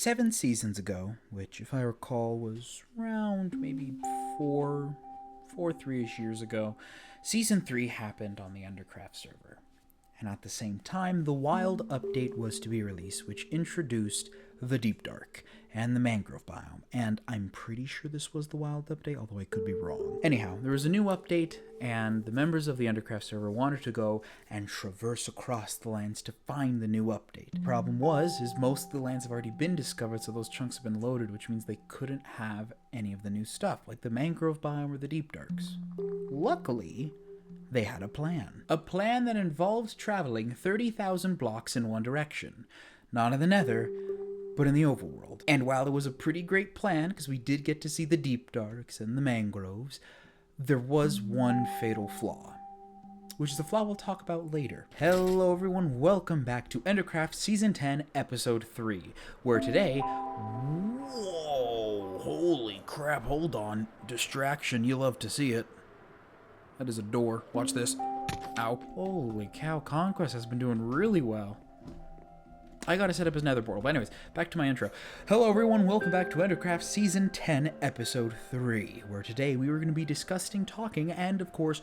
7 seasons ago, which if I recall was around maybe 3-ish years ago, Season 3 happened on the Endercraft server. And at the same time, the Wild update was to be released, which introduced the Deep Dark and the Mangrove biome. And I'm pretty sure this was the Wild update, although I could be wrong. Anyhow, there was a new update, and the members of the Endercraft server wanted to go and traverse across the lands to find the new update. The problem is most of the lands have already been discovered, so those chunks have been loaded, which means they couldn't have any of the new stuff, like the Mangrove biome or the Deep Darks. Luckily, they had a plan. A plan that involves traveling 30,000 blocks in one direction. Not in the Nether, but in the overworld. And while it was a pretty great plan, because we did get to see the Deep Darks and the Mangroves, there was one fatal flaw, which is a flaw we'll talk about later. Hello everyone, welcome back to Endercraft Season 10, Episode 3, where today... Whoa, holy crap, hold on. Distraction, you love to see it. That is a door. Watch this. Ow. Holy cow, Conquest has been doing really well. I gotta set up his nether portal. But anyways, back to my intro. Hello everyone, welcome back to Endercraft Season 10, Episode 3, where today we were going to be discussing, talking, and of course,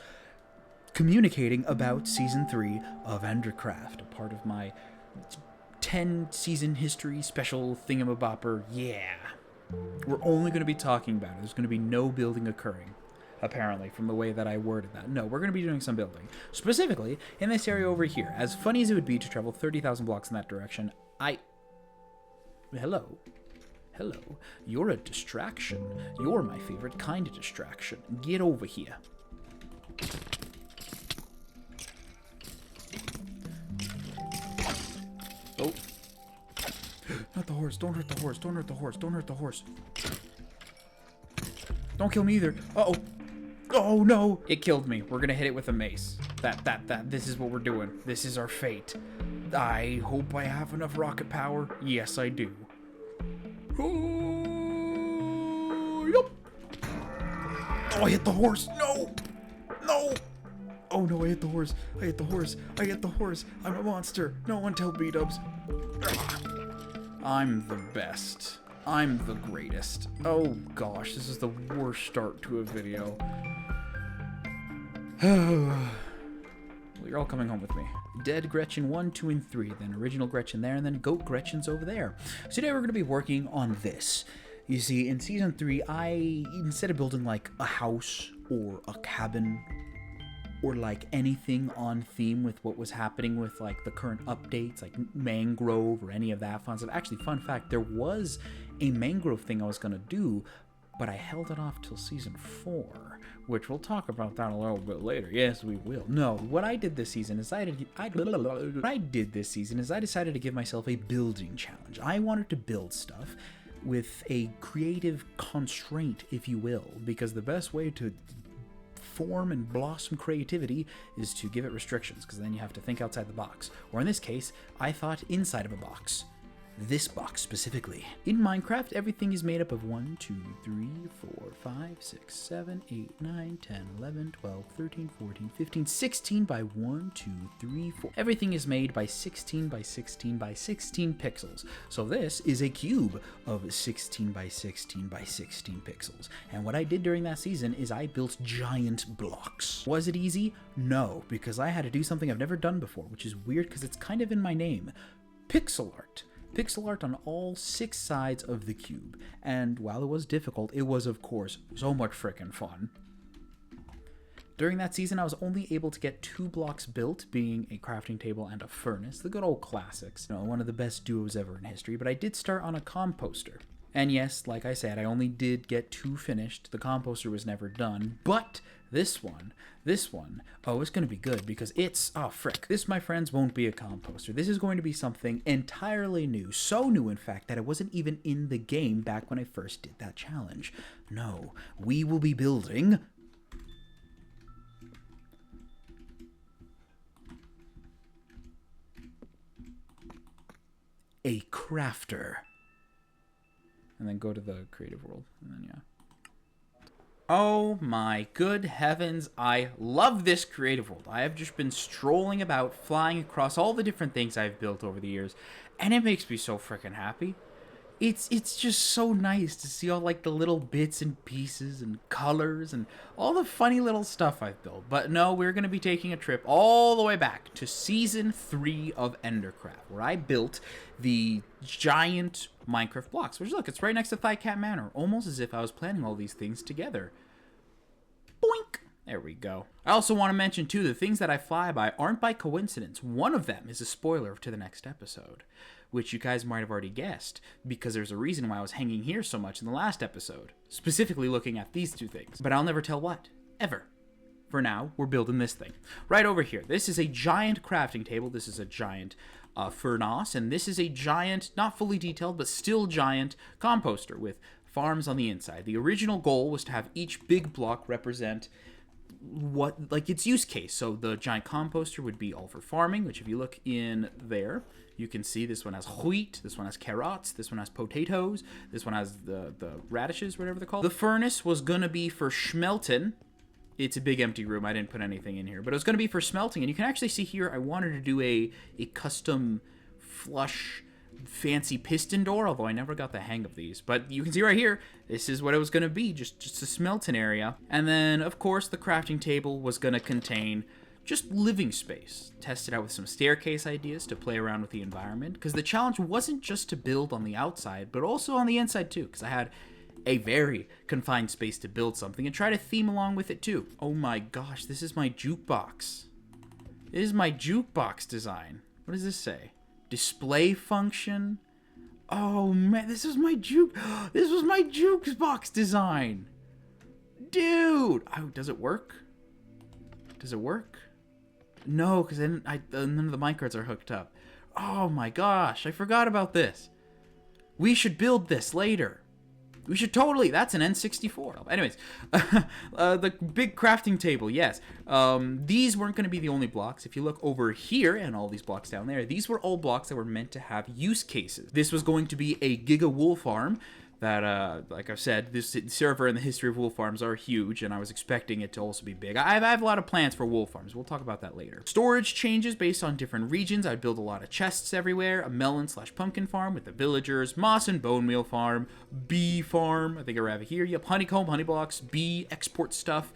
communicating about Season 3 of Endercraft, a part of my 10-season history special thingamabopper. Yeah. We're only going to be talking about it. There's going to be no building occurring. Apparently, from the way that I worded that. No, we're going to be doing some building. Specifically, in this area over here. As funny as it would be to travel 30,000 blocks in that direction, Hello. Hello. You're a distraction. You're my favorite kind of distraction. Get over here. Oh. Not the horse. Don't hurt the horse. Don't hurt the horse. Don't hurt the horse. Don't kill me either. Uh-oh. Oh no! It killed me. We're gonna hit it with a mace. This is what we're doing. This is our fate. I hope I have enough rocket power. Yes, I do. Oh, yep. Oh, I hit the horse. No! No! Oh no, I hit the horse. I hit the horse. I hit the horse. I'm a monster. No one tell B-dubs. I'm the best. I'm the greatest. Oh gosh, this is the worst start to a video. Well, you're all coming home with me. Dead Gretchen 1, 2, and 3, then original Gretchen there, and then Goat Gretchen's over there. So today we're going to be working on this. You see, in Season 3, instead of building like a house or a cabin or like anything on theme with what was happening with like the current updates, like Mangrove or any of that fun stuff. Actually, fun fact, there was a Mangrove thing I was going to do, but I held it off till Season 4, which we'll talk about that a little bit later. Yes, we will. No, what I did this season is I decided to give myself a building challenge. I wanted to build stuff with a creative constraint, if you will, because the best way to form and blossom creativity is to give it restrictions, because then you have to think outside the box. Or in this case, I thought inside of a box. This box specifically. In Minecraft, everything is made up of 1, 2, 3, 4, 5, 6, 7, 8, 9, 10, 11, 12, 13, 14, 15, 16 by 1, 2, 3, 4. Everything is made by 16 by 16 by 16 pixels. So this is a cube of 16 by 16 by 16 pixels. And what I did during that season is I built giant blocks. Was it easy? No, because I had to do something I've never done before, which is weird because it's kind of in my name. Pixel art. Pixel art on all 6 sides of the cube, and while it was difficult, it was, of course, so much frickin' fun. During that season, I was only able to get 2 blocks built, being a crafting table and a furnace, the good old classics. You know, one of the best duos ever in history, but I did start on a composter. And yes, like I said, I only did get 2 finished. The composter was never done, but this one, oh, it's going to be good because it's, oh, frick. This, my friends, won't be a composter. This is going to be something entirely new. So new, in fact, that it wasn't even in the game back when I first did that challenge. No, we will be building a crafter. And then go to the creative world, and then, yeah. Oh my good heavens, I love this creative world. I have just been strolling about, flying across all the different things I've built over the years, and it makes me so freaking happy. It's just so nice to see all like the little bits and pieces and colors and all the funny little stuff I've built. But no, we're going to be taking a trip all the way back to Season 3 of Endercraft, where I built the giant Minecraft blocks. Which, look, it's right next to Thighcat Manor, almost as if I was planning all these things together. Boink! There we go. I also want to mention, too, the things that I fly by aren't by coincidence. One of them is a spoiler to the next episode, which you guys might have already guessed, because there's a reason why I was hanging here so much in the last episode, specifically looking at these two things. But I'll never tell what, ever. For now, we're building this thing. Right over here. This is a giant crafting table. This is a giant furnace, and this is a giant, not fully detailed, but still giant composter with farms on the inside. The original goal was to have each big block represent what, like, its use case. So the giant composter would be all for farming, which if you look in there, you can see this one has wheat, this one has carrots, this one has potatoes, this one has the radishes, whatever they're called. The furnace was gonna be for smelting. It's a big empty room. I didn't put anything in here, but it was gonna be for smelting. And you can actually see here, I wanted to do a custom flush fancy piston door, although I never got the hang of these. But you can see right here, this is what it was going to be, just a smelting area. And then, of course, the crafting table was going to contain just living space. Tested out with some staircase ideas to play around with the environment, because the challenge wasn't just to build on the outside, but also on the inside too, because I had a very confined space to build something and try to theme along with it too. Oh my gosh, this is my jukebox. This is my jukebox design. What does this say? Display function. Oh man, this was my jukebox design, dude. Oh, does it work? Does it work? No, because then none of the minecarts are hooked up. Oh my gosh, I forgot about this. We should build this later. We should totally. That's an N64. Anyways, the big crafting table, yes. These weren't going to be the only blocks. If you look over here and all these blocks down there, these were all blocks that were meant to have use cases. This was going to be a giga wool farm that, like I've said, this server and the history of wool farms are huge, and I was expecting it to also be big. I have a lot of plans for wool farms. We'll talk about that later. Storage changes based on different regions. I'd build a lot of chests everywhere, a melon/pumpkin farm with the villagers, moss and bone meal farm, bee farm, I think I have it here, yep, honeycomb, honey blocks, bee export stuff.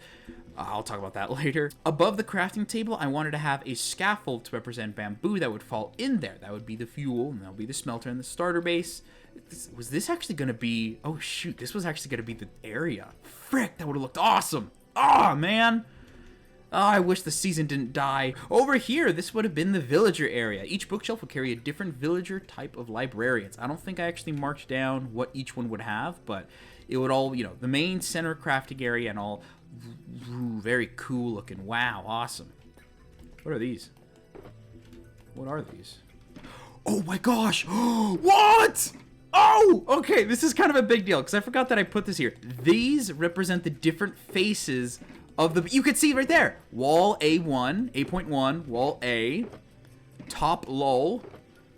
I'll talk about that later. Above the crafting table, I wanted to have a scaffold to represent bamboo that would fall in there. That would be the fuel, and that would be the smelter and the starter base. Was this actually going to be... Oh, shoot. This was actually going to be the area. Frick, that would have looked awesome. Oh, man. Oh, I wish the season didn't die. Over here, this would have been the villager area. Each bookshelf would carry a different villager type of librarians. I don't think I actually marked down what each one would have, but it would all, you know, the main center crafting area and all very cool looking. Wow, awesome. What are these? What are these? Oh my gosh. What? Oh, okay, this is kind of a big deal because I forgot that I put this here. These represent the different faces of the... You can see right there. Wall A1, 8.1, wall A, top lull,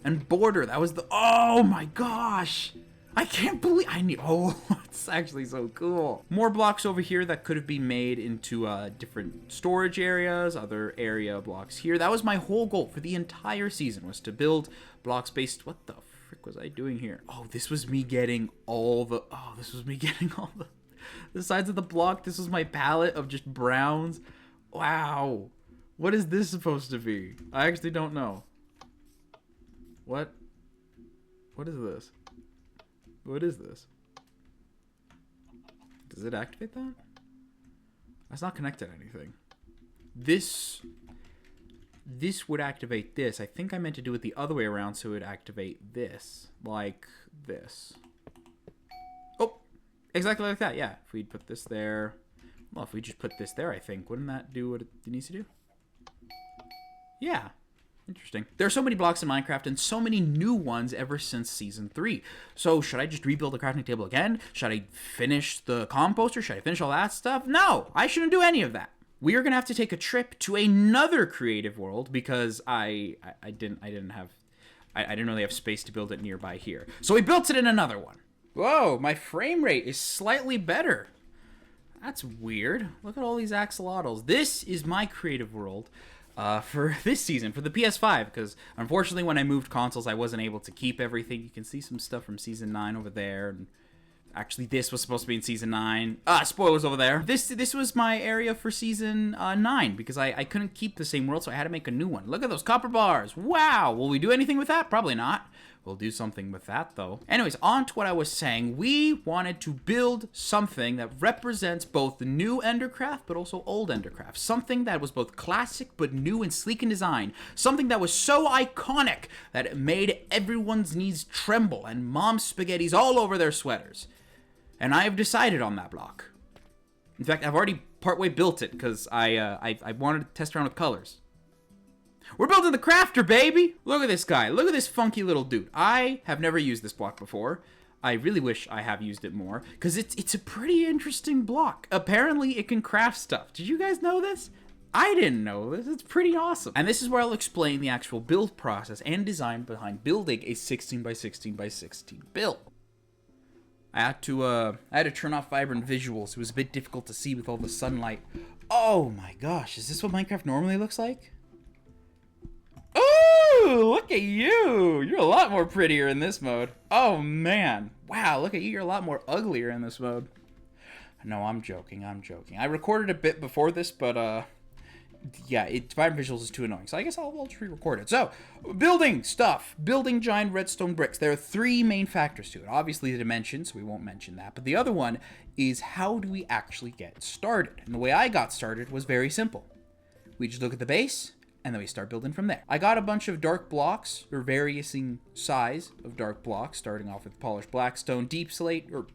and border. That was the... Oh my gosh. I can't believe... I need... Oh, it's actually so cool. More blocks over here that could have been made into different storage areas, other area blocks here. That was my whole goal for the entire season, was to build blocks based... What the frick was I doing here? Oh, this was me getting all the... Oh, this was me getting all the sides of the block. This was my palette of just browns. Wow. What is this supposed to be? I actually don't know. What? What is this? What is this? Does it activate that? That's not connected to anything. This would activate this. I think I meant to do it the other way around so it would activate this. Like this. Oh! Exactly like that, yeah. If we'd put this there... Well, if we just put this there, I think, wouldn't that do what it needs to do? Yeah. Interesting. There are so many blocks in Minecraft and so many new ones ever since Season 3. So should I just rebuild the crafting table again? Should I finish the composter? Should I finish all that stuff? No! I shouldn't do any of that. We are going to have to take a trip to another creative world because I didn't really have space to build it nearby here. So we built it in another one. Whoa, my frame rate is slightly better. That's weird. Look at all these axolotls. This is my creative world. for this season, for the PS5, because unfortunately when I moved consoles, I wasn't able to keep everything. You can see some stuff from Season 9 over there, and actually this was supposed to be in Season 9. Spoilers over there. This was my area for Season 9, because I couldn't keep the same world, so I had to make a new one. Look at those copper bars. Wow! Will we do anything with that? Probably not. We'll do something with that, though. Anyways, on to what I was saying. We wanted to build something that represents both the new Endercraft, but also old Endercraft. Something that was both classic, but new and sleek in design. Something that was so iconic that it made everyone's knees tremble and mom's spaghettis all over their sweaters. And I have decided on that block. In fact, I've already partway built it, because I wanted to test around with colors. We're building the crafter, baby! Look at this guy. Look at this funky little dude. I have never used this block before. I really wish I have used it more, because it's a pretty interesting block. Apparently, it can craft stuff. Did you guys know this? I didn't know this. It's pretty awesome. And this is where I'll explain the actual build process and design behind building a 16 by 16 by 16 build. I had to turn off vibrant visuals. It was a bit difficult to see with all the sunlight. Oh my gosh, is this what Minecraft normally looks like? Ooh, look at you! You're a lot more prettier in this mode. Oh man. Wow, look at you. You're a lot more uglier in this mode. No, I'm joking. I recorded a bit before this, but yeah, vibrant visuals is too annoying. So I guess I'll just re-record it. So, building stuff. Building giant redstone bricks. There are three main factors to it. Obviously the dimensions, we won't mention that. But the other one is, how do we actually get started? And the way I got started was very simple. We just look at the base, and then we start building from there. I got a bunch of dark blocks, or varying size of dark blocks, starting off with polished blackstone, deep slate, or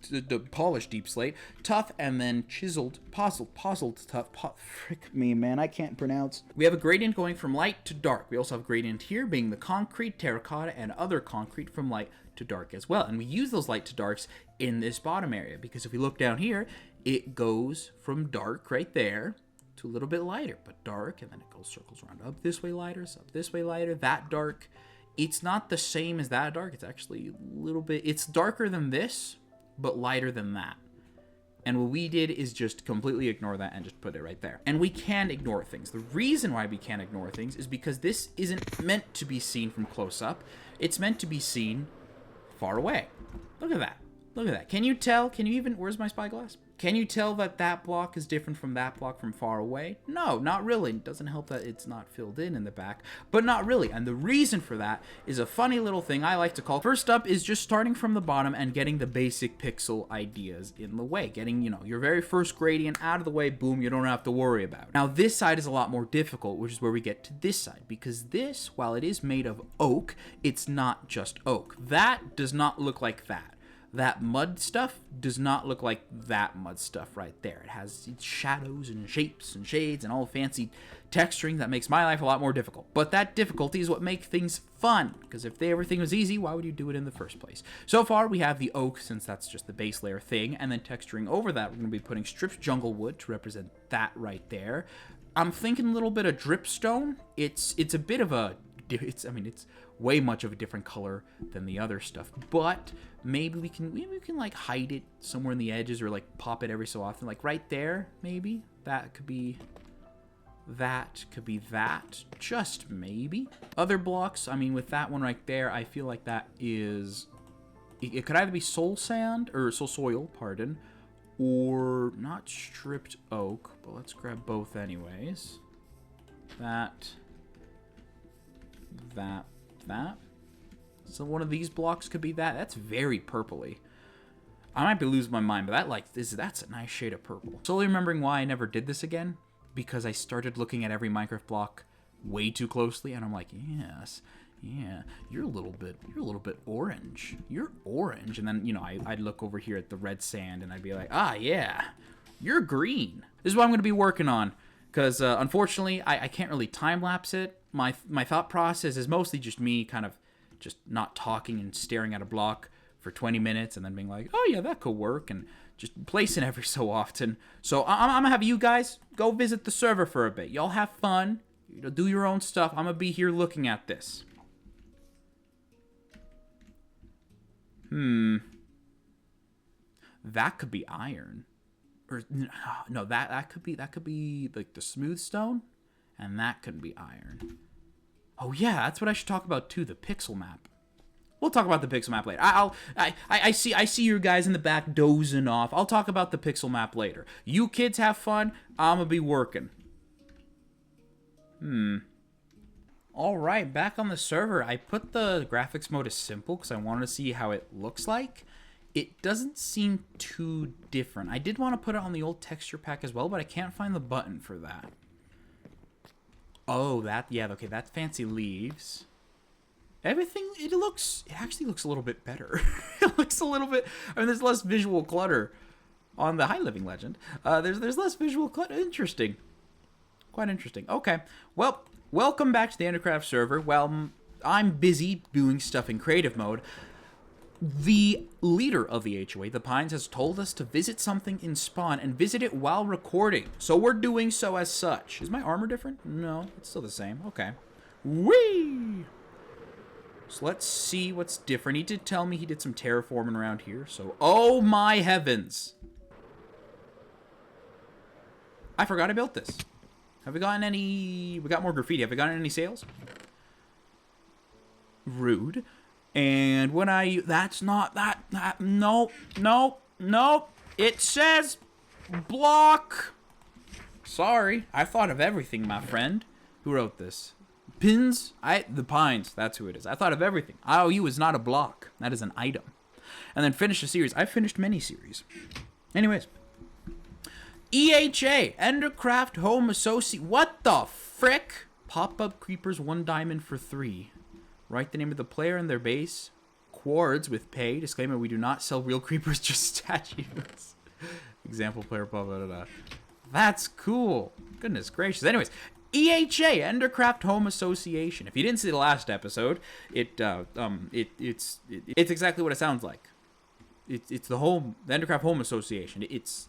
the polished deep slate, tough, and then chiseled, puzzled tough. Frick me, man, I can't pronounce. We have a gradient going from light to dark. We also have gradient here being the concrete, terracotta, and other concrete from light to dark as well. And we use those light to darks in this bottom area, because if we look down here, it goes from dark right there to a little bit lighter, but dark, and then it goes circles around up this way lighter, up this way lighter, that dark. It's not the same as that dark. It's actually a little bit, it's darker than this, but lighter than that. And what we did is just completely ignore that and just put it right there. And we can ignore things. The reason why we can't ignore things is because this isn't meant to be seen from close up. It's meant to be seen far away. Look at that. Look at that. Can you tell? Can you even... Where's my spyglass? Can you tell that that block is different from that block from far away? No, not really. It doesn't help that it's not filled in the back, but not really. And the reason for that is a funny little thing I like to call... First up is just starting from the bottom and getting the basic pixel ideas in the way. Getting, your very first gradient out of the way, boom, you don't have to worry about it. Now, this side is a lot more difficult, which is where we get to this side, because this, while it is made of oak, it's not just oak. That does not look like that. That mud stuff does not look like that mud stuff right there. It has shadows and shapes and shades and all fancy texturing that makes my life a lot more difficult. But that difficulty is what makes things fun, because if everything was easy, why would you do it in the first place? So far, we have the oak, since that's just the base layer thing, and then texturing over that, we're going to be putting stripped jungle wood to represent that right there. I'm thinking a little bit of dripstone. It's a bit of a... it's way much of a different color than the other stuff, but maybe we can like hide it somewhere in the edges, or like pop it every so often, like right there. Maybe that could be that, just maybe. Other blocks, with that one right there, I feel like that is, it could either be soul soil, pardon, or not stripped oak, but let's grab both anyways. That. So one of these blocks could be that. That's very purpley. I might be losing my mind, but that's a nice shade of purple. Slowly remembering why I never did this again, because I started looking at every Minecraft block way too closely, and I'm like, yes, yeah, you're a little bit orange. You're orange. And then, I'd look over here at the red sand, and I'd be like, ah, yeah, you're green. This is what I'm going to be working on, because unfortunately, I can't really time-lapse it. My thought process is mostly just me kind of just not talking and staring at a block for 20 minutes and then being like, oh yeah, that could work, and just placing every so often. So I'm going to have you guys go visit the server for a bit. Y'all have fun. Do your own stuff. I'm going to be here looking at this. That could be iron. Or no, that could be like the smooth stone. And that couldn't be iron. Oh yeah, that's what I should talk about too, the pixel map. We'll talk about the pixel map later. I see you guys in the back dozing off. I'll talk about the pixel map later. You kids have fun. I'm gonna be working. Alright, back on the server. I put the graphics mode as simple because I wanted to see how it looks like. It doesn't seem too different. I did want to put it on the old texture pack as well, but I can't find the button for that. Oh, yeah, okay, that's fancy leaves. Everything, it actually looks a little bit better. It looks a little bit, I mean, there's less visual clutter on the High Living Legend. There's less visual clutter. Interesting. Quite interesting. Okay, well, welcome back to the Endercraft server. Well, I'm busy doing stuff in creative mode. The leader of the HOA, the Pines, has told us to visit something in spawn and visit it while recording. So we're doing so as such. Is my armor different? No, it's still the same. Okay. Whee! So let's see what's different. He did tell me he did some terraforming around here. So, oh my heavens. I forgot I built this. Have we gotten any... We got more graffiti. Have we gotten any sales? Rude. And when I... That's not... Nope. It says block. Sorry. I thought of everything, my friend. Who wrote this? Pins? The Pines. That's who it is. I thought of everything. IOU is not a block. That is an item. And then finish a series. I've finished many series. Anyways. EHA. Endercraft Home Associate. What the frick? Pop-up creepers, 1 diamond for 3. Write the name of the player and their base. Quartz with pay. Disclaimer, we do not sell real creepers, just statues. Example player, blah, blah, blah, blah. That's cool. Goodness gracious. Anyways. EHA, Endercraft Home Association. If you didn't see the last episode, it's exactly what it sounds like. It's the Endercraft Home Association. It's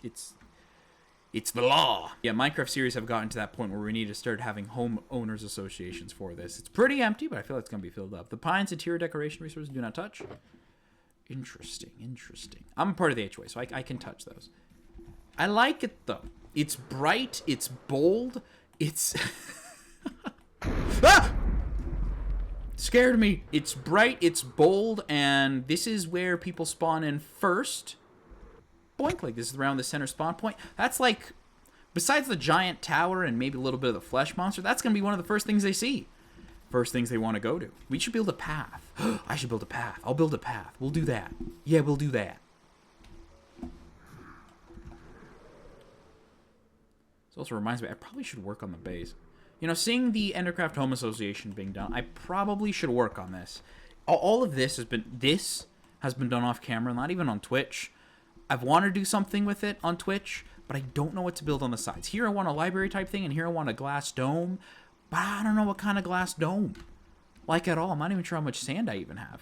the law. Yeah, Minecraft series have gotten to that point where we need to start having homeowners associations for this. It's pretty empty, but I feel like it's gonna be filled up. The Pines interior decoration resources do not touch. Interesting. I'm a part of the HOA, so I can touch those. I like it though. It's bright. It's bold. It's... Ah! Scared me. It's bright, it's bold, and this is where people spawn in first. Boink, like this is around the center spawn point. That's like, besides the giant tower and maybe a little bit of the flesh monster, that's going to be one of the first things they see. First things they want to go to. We should build a path. I should build a path. I'll build a path. We'll do that. Yeah, we'll do that. This also reminds me, I probably should work on the base. You know, seeing the Endercraft Home Association being done, I probably should work on this. All of this has been done off camera, not even on Twitch. I've wanted to do something with it on Twitch, but I don't know what to build on the sides. Here I want a library type thing, and here I want a glass dome, but I don't know what kind of glass dome. Like at all. I'm not even sure how much sand I even have.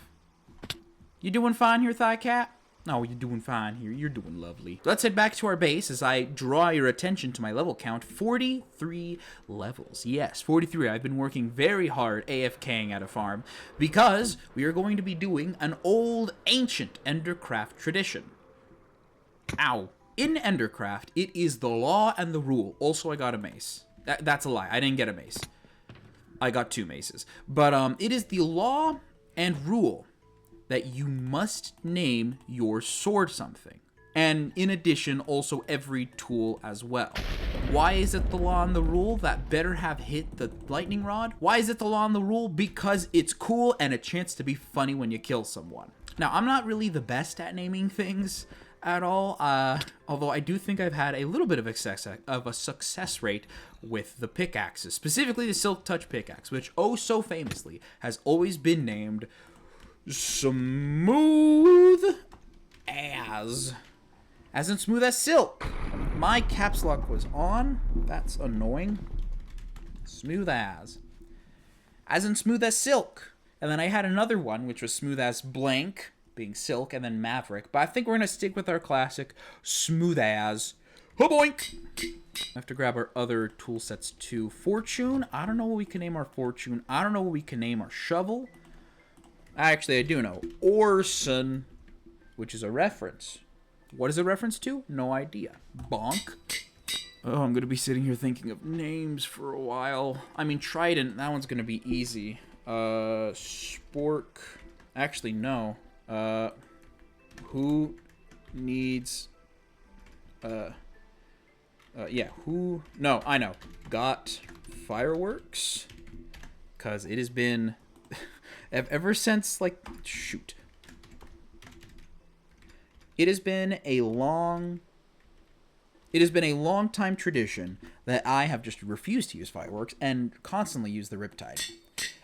You doing fine here, Thigh Cat? No, you're doing fine here. You're doing lovely. Let's head back to our base as I draw your attention to my level count. 43 levels. Yes, 43. I've been working very hard AFKing at a farm because we are going to be doing an old, ancient Endercraft tradition. Ow. In Endercraft, it is the law and the rule. Also, I got a mace. That's a lie. I didn't get a mace. I got 2 maces. But it is the law and rule that you must name your sword something. And in addition, also every tool as well. Why is it the law and the rule that better have hit the lightning rod? Why is it the law and the rule? Because it's cool and a chance to be funny when you kill someone. Now, I'm not really the best at naming things at all, although I do think I've had a little bit of a success rate with the pickaxes, specifically the Silk Touch pickaxe, which oh so famously has always been named smooth as in smooth as silk. My caps lock was on. That's annoying. Smooth as in smooth as silk. And then I had another one which was smooth as blank, being silk, and then maverick. But I think we're gonna stick with our classic smooth as. Boink! I have to grab our other tool sets too. Fortune. I don't know what we can name our fortune. I don't know what we can name our shovel. Actually, I do know. Orson, which is a reference. What is a reference to? No idea. Bonk. Oh, I'm gonna be sitting here thinking of names for a while. I mean, Trident, that one's gonna be easy. Spork. Actually, no. Who needs... yeah, who... No, I know. Got fireworks? Because it has been... ever since, like... Shoot. It has been a long... It has been a long time tradition that I have just refused to use fireworks and constantly use the Riptide.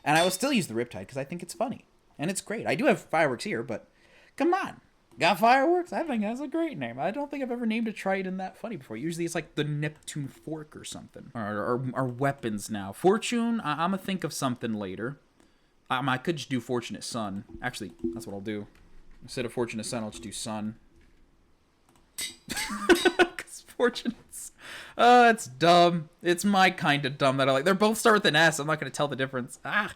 And I will still use the Riptide because I think it's funny. And it's great. I do have fireworks here, but come on. Got fireworks? I think that's a great name. I don't think I've ever named a Trident that funny before. Usually it's like the Neptune Fork or something. Or weapons now. Fortune, I'm going to think of something later. I could just do Fortunate Son. Actually, that's what I'll do. Instead of Fortunate Son, I'll just do Sun. Fortunates. It's dumb. It's my kind of dumb that I like. They're both start with an S. I'm not going to tell the difference. Ah.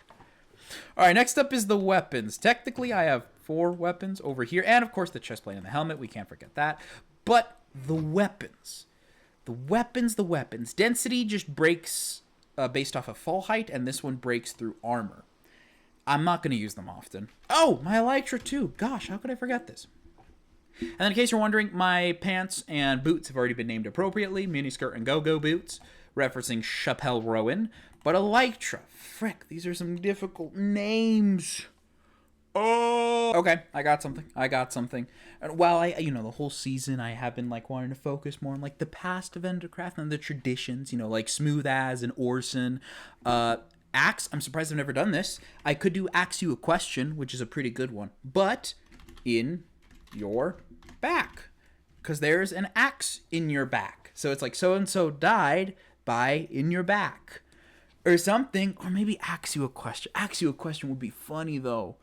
All right, next up is the weapons. Technically, I have 4 weapons over here. And, of course, the chestplate and the helmet. We can't forget that. But the weapons. The weapons. Density just breaks based off of fall height, and this one breaks through armor. I'm not going to use them often. Oh, my Elytra, too. Gosh, how could I forget this? And then in case you're wondering, my pants and boots have already been named appropriately. Miniskirt and go-go boots, referencing Chappelle Rowan. But Elytra, frick, these are some difficult names. Oh! Okay, I got something. And while the whole season I have been, like, wanting to focus more on, like, the past of Endercraft and the traditions, like Smooth As and Orson. Axe, I'm surprised I've never done this. I could do Axe You a Question, which is a pretty good one. But in your back, because there's an axe in your back, so it's like so and so died by in your back or something. Or maybe ask you a question would be funny though.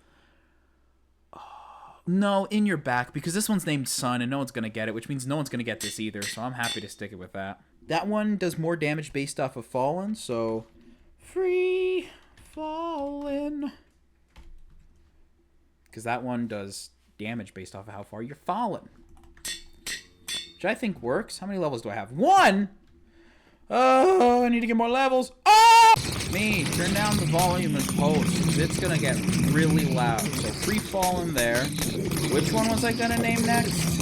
No, in your back, because this one's named Sun and no one's gonna get it, which means no one's gonna get this either, so I'm happy to stick it with that. That one does more damage based off of Fallen, so Free Fallen, because that one does damage based off of how far you're falling, which I think works. How many levels do I have? 1. Oh, I need to get more levels. Oh, me, turn down the volume and post. It's gonna get really loud. So Free Fallen there. Which one was I gonna name next?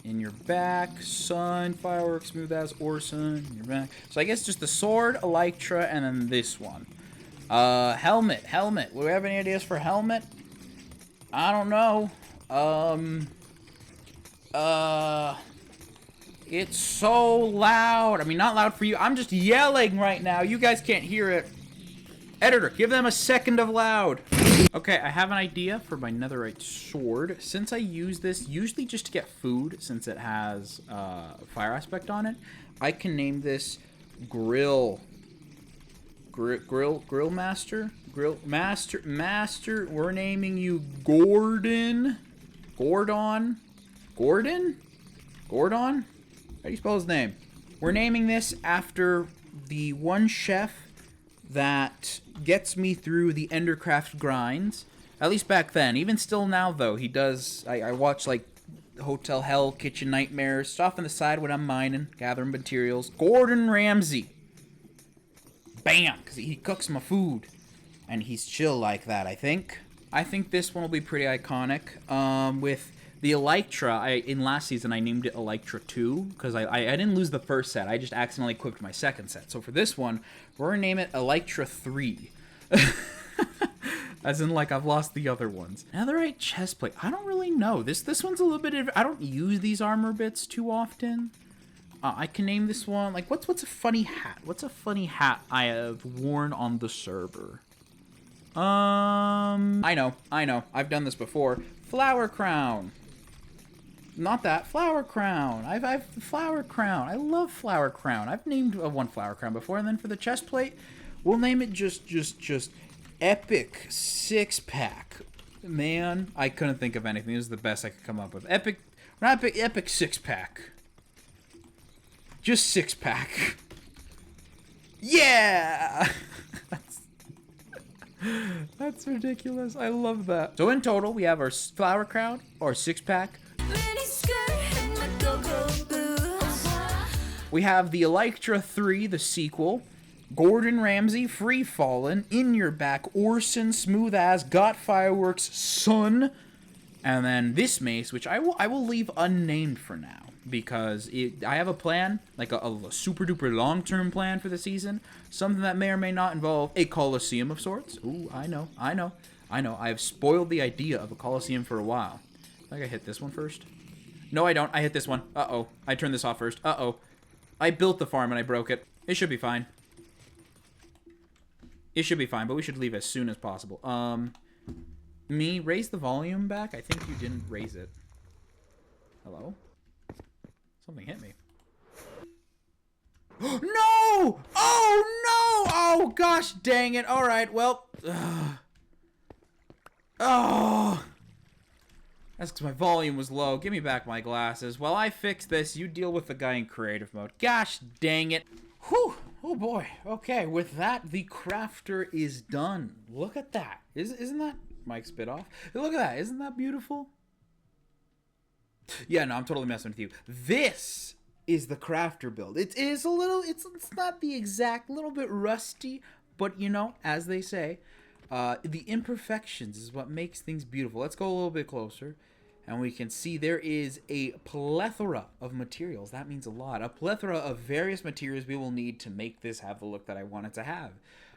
In your back, Sun, Fireworks, Smooth As, Orson. In your back. So I guess just the sword, Elytra, and then this one. Helmet. Do we have any ideas for helmet? I don't know. It's so loud. I mean, not loud for you. I'm just yelling right now. You guys can't hear it. Editor, give them a second of loud. Okay, I have an idea for my netherite sword. Since I use this usually just to get food, since it has fire aspect on it, I can name this Grill Master. Master. We're naming you Gordon. How do you spell his name? We're naming this after the one chef that gets me through the Endercraft grinds. At least back then. Even still now, though, he does. I watch, like, Hotel Hell, Kitchen Nightmares, stuff on the side when I'm mining, gathering materials. Gordon Ramsay. Bam! Because he cooks my food. And he's chill like that, I think. I think this one will be pretty iconic. With the Elytra, in last season, I named it Elytra 2, because I didn't lose the first set. I just accidentally equipped my second set. So for this one, we're going to name it Elytra 3. As in, like, I've lost the other ones. Netherite chestplate. I don't really know. This one's a little bit... I don't use these armor bits too often. I can name this one... Like, what's a funny hat? What's a funny hat I have worn on the server? I know. I've done this before. Flower crown. Not that. Flower crown. I've flower crown. I love flower crown. I've named one flower crown before, and then for the chest plate, we'll name it just epic 6-pack. Man, I couldn't think of anything. This is the best I could come up with. Epic 6-pack. Just 6-pack. Yeah. That's ridiculous. I love that. So in total, we have our flower crown, our 6-pack. We have the Electra 3, the sequel. Gordon Ramsay, Free Fallin', In Your Back, Orson, Smooth As, Got Fireworks, Sun. And then this mace, which I will leave unnamed for now. Because I have a plan, like a super duper long-term plan for the season. Something that may or may not involve a Coliseum of sorts. Ooh, I know. I have spoiled the idea of a Coliseum for a while. I think I hit this one first. No, I don't. I hit this one. Uh-oh. I turned this off first. Uh-oh. I built the farm and I broke it. It should be fine. It should be fine, but we should leave as soon as possible. Raise the volume back? I think you didn't raise it. Hello? Something hit me. No! Oh, no! Oh, gosh dang it. All right, well. Oh. That's because my volume was low. Give me back my glasses. While I fix this, you deal with the guy in creative mode. Gosh dang it. Whew. Oh, boy. Okay, with that, the crafter is done. Look at that. Isn't that... Mike spit off. Look at that. Isn't that beautiful? Yeah, no, I'm totally messing with you. This is the crafter build. It is a little, it's not the exact, little bit rusty, but you know, as they say, the imperfections is what makes things beautiful. Let's go a little bit closer, and we can see there is a plethora of materials. That means a lot. A plethora of various materials we will need to make this have the look that I want it to have.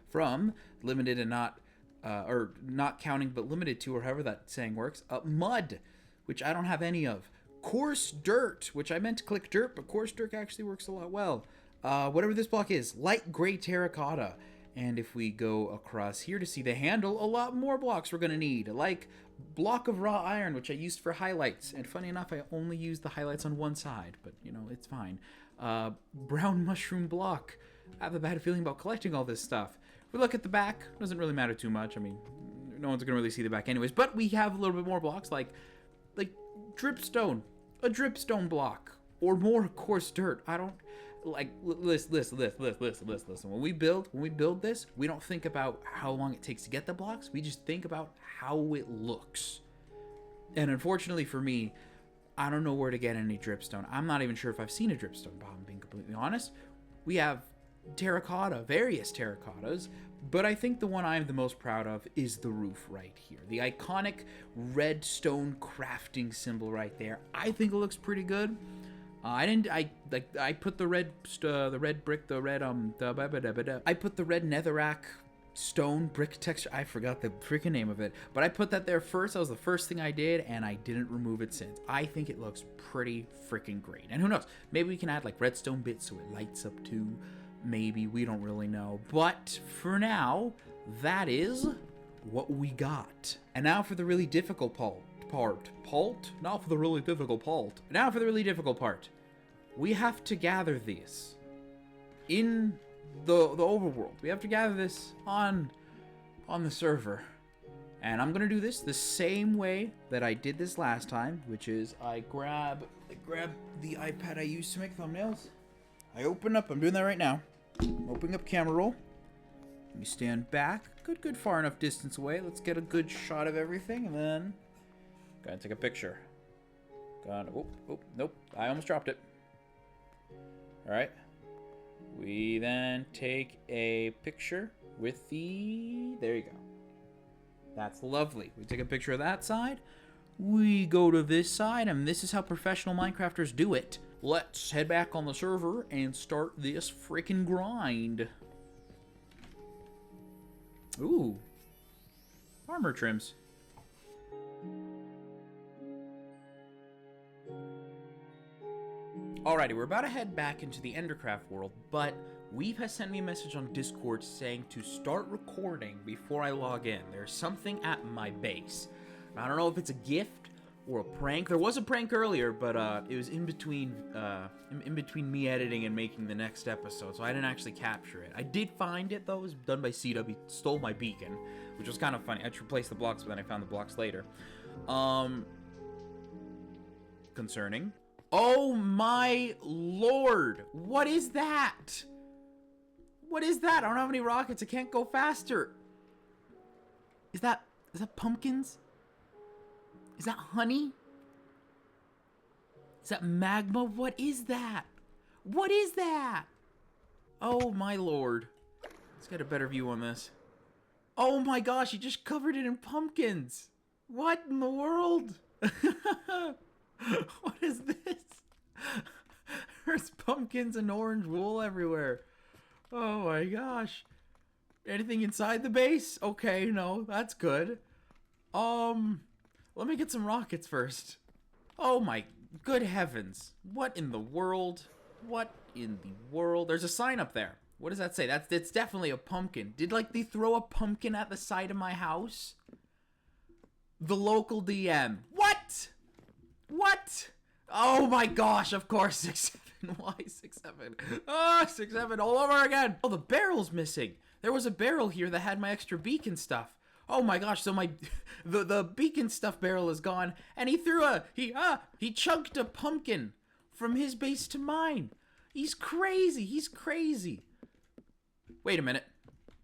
From limited and not, or not counting but limited to, or however that saying works, mud, which I don't have any of. Coarse dirt, which I meant to click dirt, but coarse dirt actually works a lot well. Whatever this block is, light gray terracotta. And if we go across here to see the handle, a lot more blocks we're going to need. Like block of raw iron, which I used for highlights. And funny enough, I only used the highlights on one side, but you know, it's fine. Brown mushroom block. I have a bad feeling about collecting all this stuff. If we look at the back, doesn't really matter too much. I mean, no one's going to really see the back anyways. But we have a little bit more blocks, like dripstone. A dripstone block. Or more coarse dirt. I don't... Like, listen. When we build this, we don't think about how long it takes to get the blocks. We just think about how it looks. And unfortunately for me, I don't know where to get any dripstone. I'm not even sure if I've seen a dripstone, but I'm being completely honest. We have terracotta, various terracottas, but I think the one I'm the most proud of is the roof right here. The iconic red stone crafting symbol right there. I think it looks pretty good. I put the red brick, I put the red netherrack stone brick texture. I forgot the freaking name of it, but I put that there first. That was the first thing I did, and I didn't remove it since. I think it looks pretty freaking great. And who knows? Maybe we can add like redstone bits so it lights up too. Maybe, we don't really know. But for now, that is what we got. And now for the really difficult part. Now for the really difficult part. We have to gather these in the overworld. We have to gather this on the server. And I'm gonna do this the same way that I did this last time, which is I grab the iPad I used to make thumbnails. I open up, I'm doing that right now. I'm opening up camera roll. Let me stand back, good far enough distance away. Let's get a good shot of everything, and then gotta take a picture. Oh, nope, I almost dropped it. All right. We then take a picture with there you go. That's lovely. We take a picture of that side. We go to this side, and this is how professional Minecrafters do it. Let's head back on the server and start this freaking grind. Ooh. Armor trims. Alrighty, we're about to head back into the Endercraft world, but Weave has sent me a message on Discord saying to start recording before I log in. There's something at my base. I don't know if it's a gift or a prank. There was a prank earlier, but it was in between me editing and making the next episode, so I didn't actually capture it. I did find it though. It was done by CW. He stole my beacon, which was kind of funny. I had to replace the blocks, but then I found the blocks later. Concerning. Oh my lord! What is that? What is that? I don't have any rockets. I can't go faster. Is that pumpkins? Is that honey? Is that magma? What is that? What is that? Oh my lord. Let's get a better view on this. Oh my gosh, he just covered it in pumpkins. What in the world? What is this? There's pumpkins and orange wool everywhere. Oh my gosh. Anything inside the base? Okay, no, that's good. Let me get some rockets first. Oh my good heavens. What in the world? What in the world? There's a sign up there. What does that say? It's definitely a pumpkin. Did, like, they throw a pumpkin at the side of my house? The local DM. What? What? Oh my gosh, of course, 6-7. Why 6-7? Ah, 6-7 all over again. Oh, the barrel's missing. There was a barrel here that had my extra beacon stuff. Oh my gosh, so my the beacon stuff barrel is gone, and he chunked a pumpkin from his base to mine. He's crazy. He's crazy. Wait a minute.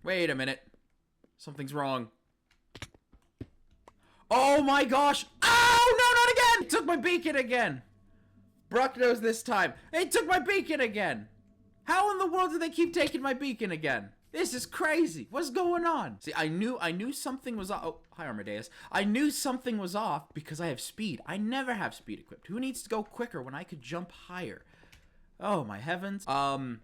Wait a minute. Something's wrong. Oh my gosh. Oh, no, not again. It took my beacon again. Bruck knows this time. It took my beacon again. How in the world do they keep taking my beacon again? This is crazy. What's going on? See, I knew something was off. Oh, hi, Armadeus. I knew something was off because I have speed. I never have speed equipped. Who needs to go quicker when I could jump higher? Oh, my heavens.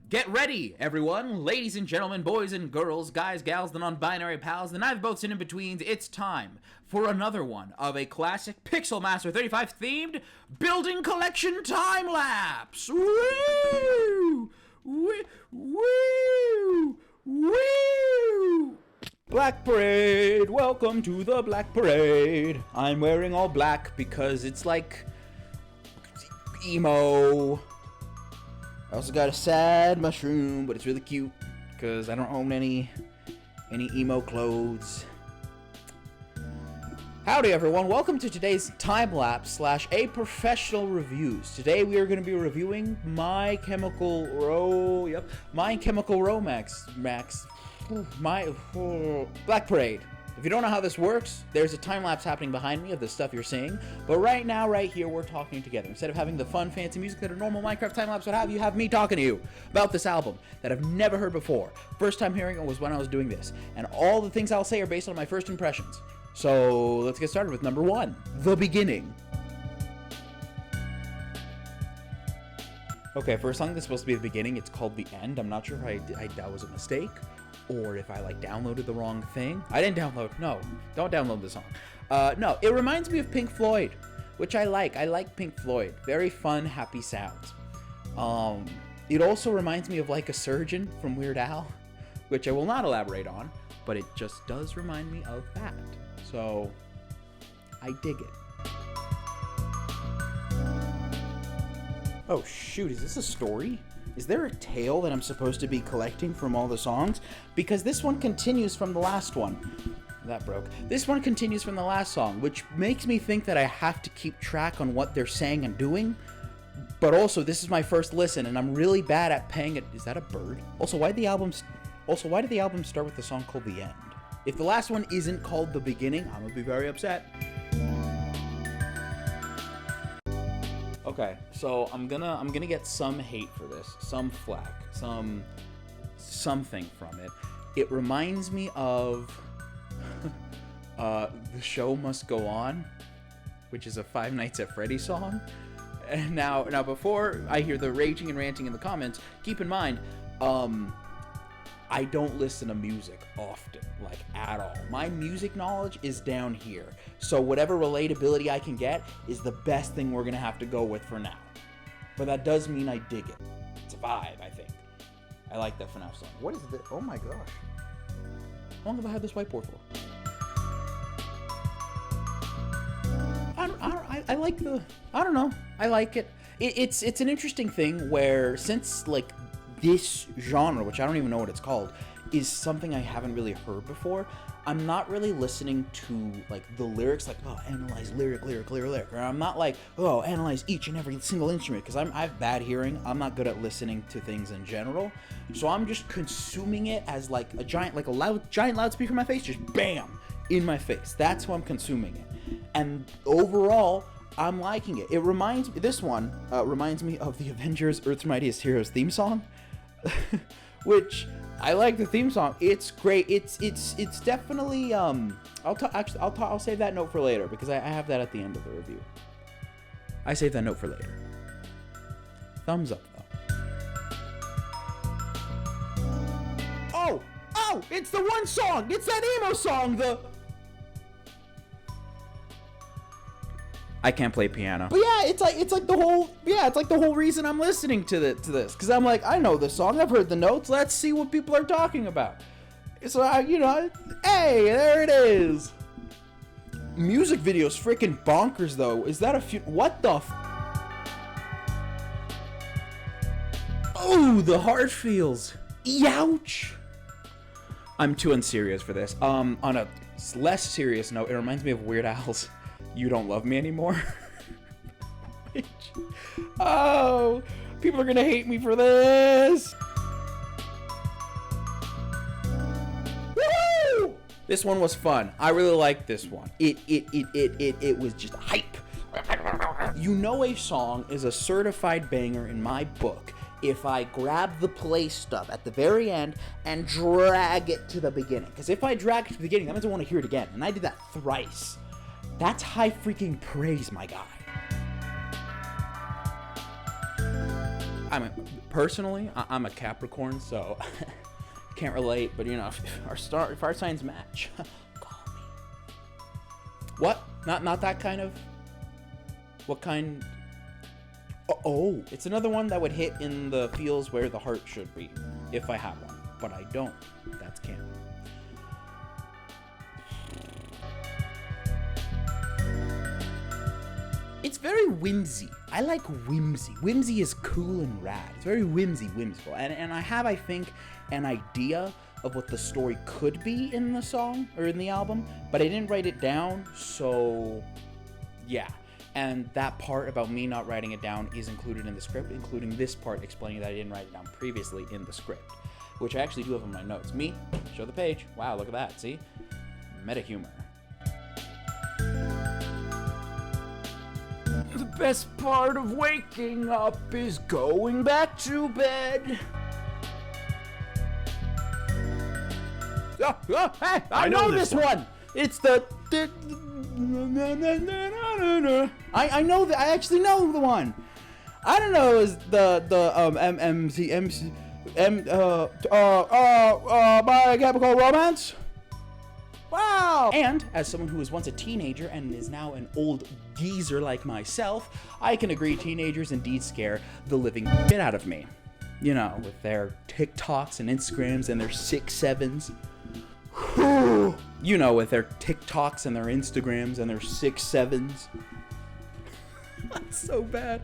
Get ready, everyone. Ladies and gentlemen, boys and girls, guys, gals, the non-binary pals, the neither boats and in-betweens. It's time for another one of a classic Pixel Master 35 themed building collection time-lapse. Woo! Woo! Woo! Woo! Black Parade! Welcome to the Black Parade. I'm wearing all black because it's like emo. I also got a sad mushroom, but it's really cute because I don't own any emo clothes. Howdy everyone, welcome to today's time-lapse / a professional reviews. Today we are going to be reviewing My Chemical Romance, Black Parade. If you don't know how this works, there's a time-lapse happening behind me of the stuff you're seeing, but right now, right here, we're talking together. Instead of having the fun, fancy music that a normal Minecraft time-lapse would have, you have me talking to you about this album that I've never heard before. First time hearing it was when I was doing this, and all the things I'll say are based on my first impressions. So, let's get started with number 1, The Beginning. Okay, for a song that's supposed to be the beginning, it's called The End. I'm not sure if that was a mistake, or if I, downloaded the wrong thing. I didn't download. No, don't download the song. No, it reminds me of Pink Floyd, which I like. I like Pink Floyd. Very fun, happy sounds. It also reminds me of Like a Surgeon from Weird Al, which I will not elaborate on, but it just does remind me of that. So, I dig it. Oh shoot, is this a story? Is there a tale that I'm supposed to be collecting from all the songs? Because this one continues from the last one. That broke. This one continues from the last song, which makes me think that I have to keep track on what they're saying and doing. But also, this is my first listen, and I'm really bad at paying it. Is that a bird? Also, why did the album start with the song called The End? If the last one isn't called The Beginning, I'm gonna be very upset. Okay, so I'm gonna get some hate for this, some flack, something from it. It reminds me of The Show Must Go On, which is a Five Nights at Freddy's song. And now before I hear the raging and ranting in the comments, keep in mind, I don't listen to music often, at all. My music knowledge is down here. So whatever relatability I can get is the best thing we're gonna have to go with for now. But that does mean I dig it. It's a vibe, I think. I like that FNAF song. What is this? Oh my gosh. How long have I had this whiteboard for? I don't know. I like it. It's an interesting thing where since this genre, which I don't even know what it's called, is something I haven't really heard before, I'm not really listening to the lyrics, analyze lyric, or I'm not analyze each and every single instrument, because I have bad hearing. I'm not good at listening to things in general, so I'm just consuming it as a giant loudspeaker in my face, just bam, in my face. That's how I'm consuming it. And overall, I'm liking it. This one reminds me of the Avengers Earth's Mightiest Heroes theme song, which I like the theme song. It's great. It's definitely I'll save that note for later because I have that at the end of the review. I save that note for later. Thumbs up though. Oh, it's the one song. It's that emo song. I can't play piano. But yeah, it's like the whole reason I'm listening to this, because I'm like, I know the song, I've heard the notes, let's see what people are talking about. So hey, there it is. Music video's freaking bonkers though. Is that what the oh, the heart feels. Youch. I'm too unserious for this. On a less serious note, it reminds me of Weird Al's You Don't Love Me Anymore. Oh, people are gonna hate me for this. Woo! This one was fun. I really liked this one. It was just hype. You know a song is a certified banger in my book if I grab the play stub at the very end and drag it to the beginning. Because if I drag it to the beginning, that means I want to hear it again. And I did that thrice. That's high freaking praise, my guy. Personally, I'm a Capricorn, so can't relate. But you know, if our signs match, call me. What? Not that kind of. What kind? Oh, it's another one that would hit in the feels where the heart should be, if I have one. But I don't. That's canon. It's very whimsy. I like whimsy. Whimsy is cool and rad. It's very whimsical. And I have, I think, an idea of what the story could be in the song, or in the album, but I didn't write it down, so yeah. And that part about me not writing it down is included in the script, including this part explaining that I didn't write it down previously in the script, which I actually do have on my notes. Me, show the page. Wow, look at that, see? Meta humor. The best part of waking up is going back to bed. Hey, I know this one. It's the I know that. I actually know the one. I don't know is My Chemical Romance. Wow! And as someone who was once a teenager and is now an old geezer like myself, I can agree teenagers indeed scare the living shit out of me. You know, with their TikToks and Instagrams and their 6'7s. You know, with their TikToks and their Instagrams and their 6'7s. That's so bad.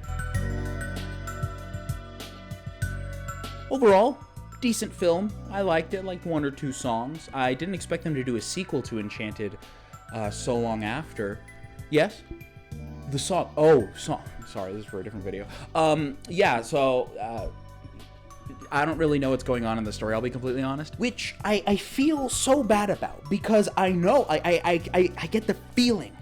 Overall, decent film. I liked it, like 1 or 2 songs. I didn't expect them to do a sequel to Enchanted so long after. Yes? The song. Oh, song. Sorry, this is for a different video. Yeah, so I don't really know what's going on in the story, I'll be completely honest. Which I feel so bad about, because I know, I get the feeling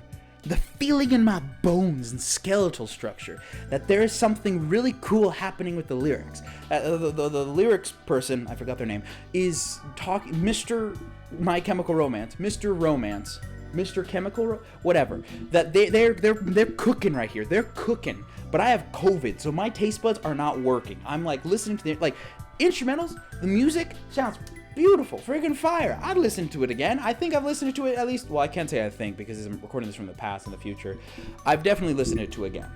in my bones and skeletal structure that there is something really cool happening with the lyrics. The lyrics person, I forgot their name, is talking, Mr. My Chemical Romance, Mr. Romance, Mr. Chemical, whatever. That they're cooking right here. They're cooking. But I have COVID, so my taste buds are not working. I'm like listening to the instrumentals. The music sounds beautiful, friggin' fire. I'd listen to it again. I think I've listened to it at least. Well, I can't say I think because I'm recording this from the past and the future. I've definitely listened to it again.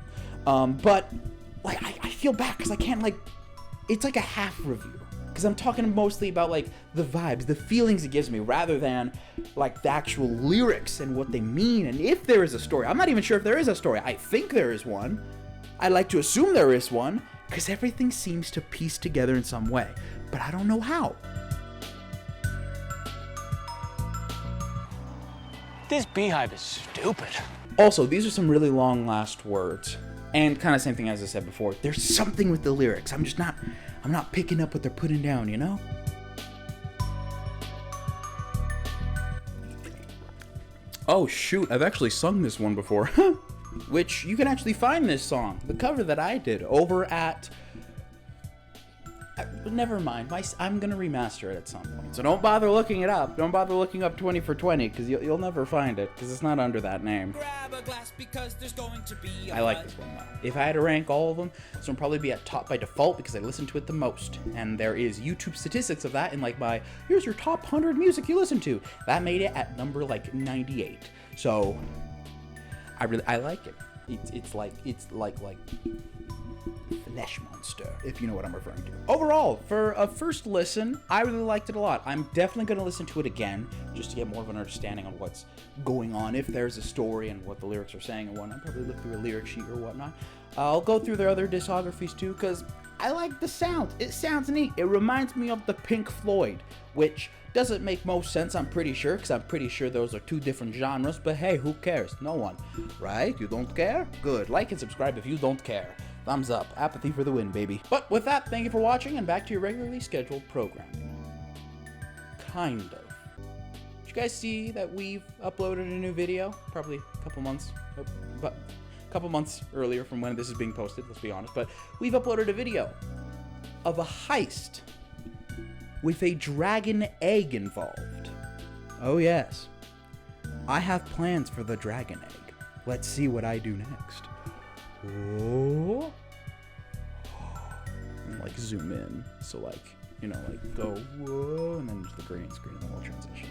But like I feel bad because I can't it's like a half review. Because I'm talking mostly about the vibes, the feelings it gives me, rather than the actual lyrics and what they mean and if there is a story. I'm not even sure if there is a story. I think there is one. I like to assume there is one, because everything seems to piece together in some way, but I don't know how. This beehive is stupid. Also, these are some really long last words, and kind of same thing as I said before. There's something with the lyrics. I'm not picking up what they're putting down, you know? Oh shoot, I've actually sung this one before. which you can actually find this song, the cover that I did, over at... Never mind. I'm gonna remaster it at some point, so don't bother looking it up. Don't bother looking up 20 for 20, because you'll never find it, because it's not under that name. Grab a glass because there's going to be a I like this one though. If I had to rank all of them, this one would probably be at top by default because I listen to it the most. And there is YouTube statistics of that in like my here's your top 100 music you listen to. That made it at number like 98. So I like it. It's like Flesh Monster, if you know what I'm referring to. Overall, for a first listen, I really liked it a lot. I'm definitely going to listen to it again, just to get more of an understanding on what's going on, if there's a story and what the lyrics are saying and whatnot. Probably look through a lyric sheet or whatnot. I'll go through their other discographies too, because I like the sound. It sounds neat. It reminds me of the Pink Floyd, which doesn't make most sense, I'm pretty sure, because I'm pretty sure those are two different genres, but hey, who cares? No one. Right? You don't care? Good. Like and subscribe if you don't care. Thumbs up. Apathy for the win, baby. But with that, thank you for watching, and back to your regularly scheduled programming. Kind of. Did you guys see that we've uploaded a new video? Probably a couple months, but a couple months earlier from when this is being posted, let's be honest. But we've uploaded a video of a heist with a dragon egg involved. Oh yes. I have plans for the dragon egg. Let's see what I do next. Oh. And like zoom in, so like, you know, like go whoa, and then just the green screen, and then we'll transition.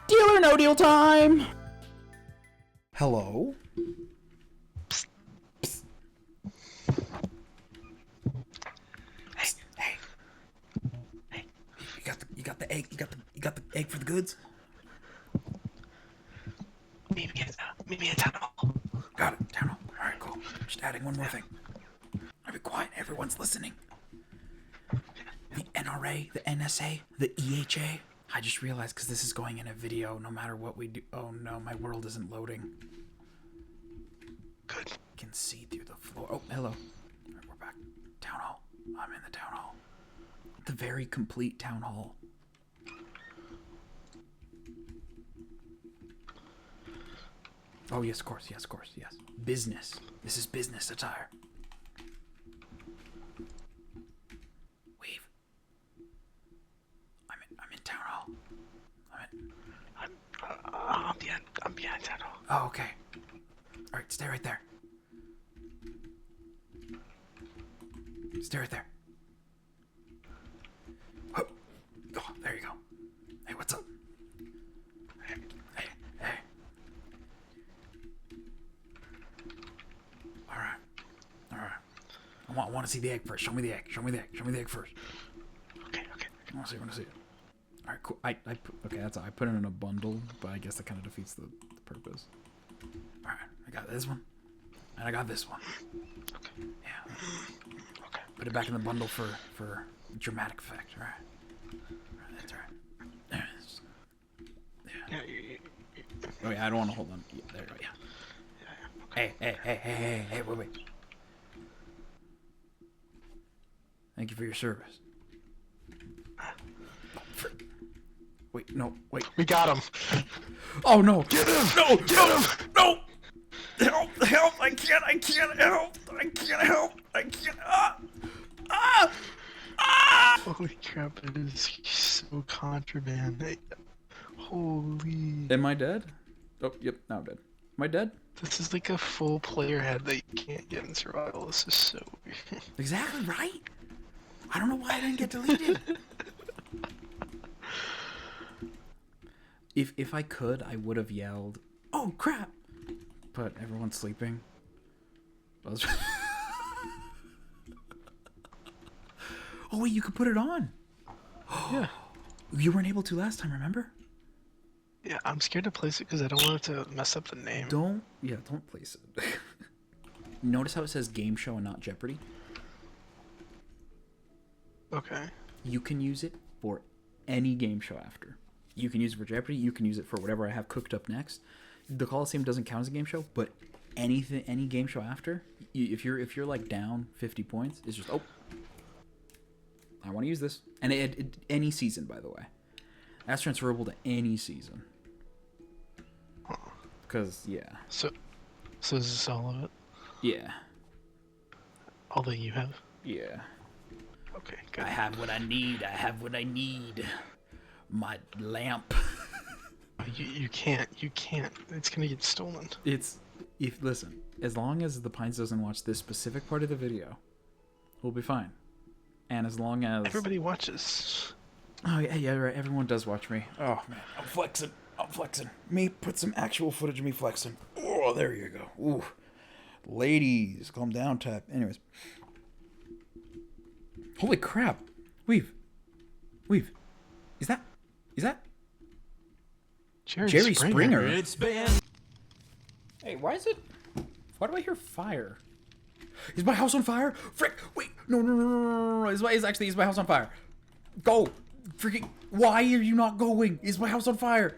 Deal or no deal time. Hello. Psst. Psst. Hey. You got the egg. You got the egg for the goods. Maybe a tunnel. Got it. Tunnel. All right, cool. Just adding one more thing. I'll be quiet. Everyone's listening. The NRA, the NSA, the EHA. I just realized because this is going in a video, no matter what we do. Oh no, my world isn't loading. Good. I can see through the floor. Oh, hello. All right, we're back. Town hall. I'm in the town hall. The very complete town hall. Oh, yes, of course, yes. Business. This is business attire. Weave. I'm in town hall. I'm behind tunnel. Oh, okay. All right, stay right there. Stay right there. Oh, there you go. Hey, what's up? Hey. All right. I want to see the egg first. Show me the egg first. Okay. I want to see it. All right, cool. Okay, that's all. I put it in a bundle, but I guess that kind of defeats the purpose. All right, I got this one, and I got this one. Okay. Yeah. Okay. Put it back in the bundle for dramatic effect. All right. That's all right. There it is. Yeah. Oh yeah, I don't want to hold on. Yeah, there you go. Yeah. Okay. Hey, wait. Thank you for your service. Wait, no, wait. We got him. Oh no! Get him! No! Get him! No! Help! I can't help! Holy crap! It is so contraband. Holy. Am I dead? Oh, yep, now I'm dead. Am I dead? This is like a full player head that you can't get in survival. This is so weird. Exactly right. I don't know why I didn't get deleted. If I could, I would have yelled, "Oh crap!" But everyone's sleeping. Oh wait, you could put it on. Yeah. You weren't able to last time, remember? Yeah, I'm scared to place it because I don't want it to mess up the name. Don't place it. Notice how it says game show and not Jeopardy? Okay. You can use it for any game show after. You can use it for Jeopardy, you can use it for whatever I have cooked up next. The Coliseum doesn't count as a game show, but any game show after, if you're like down 50 points, it's just, oh, I want to use this. And any season, by the way. That's transferable to any season. Because, yeah. So this is all of it? Yeah. All that you have? Yeah. Okay, good. I have what I need. I have what I need. My lamp. You can't. It's gonna get stolen. Listen, as long as the Pines doesn't watch this specific part of the video, we'll be fine. And as long as... Everybody watches. Oh, yeah, right. Everyone does watch me. Oh, man. I'm flexing. Me, put some actual footage of me flexing. Oh, there you go. Ooh. Ladies, calm down, tap. Anyways. Holy crap. Weave. Is that Jerry Springer? It's been Hey, why do I hear fire? Is my house on fire? Frick! Wait! No. Is my house on fire? Go! Freaking! Why are you not going? Is my house on fire?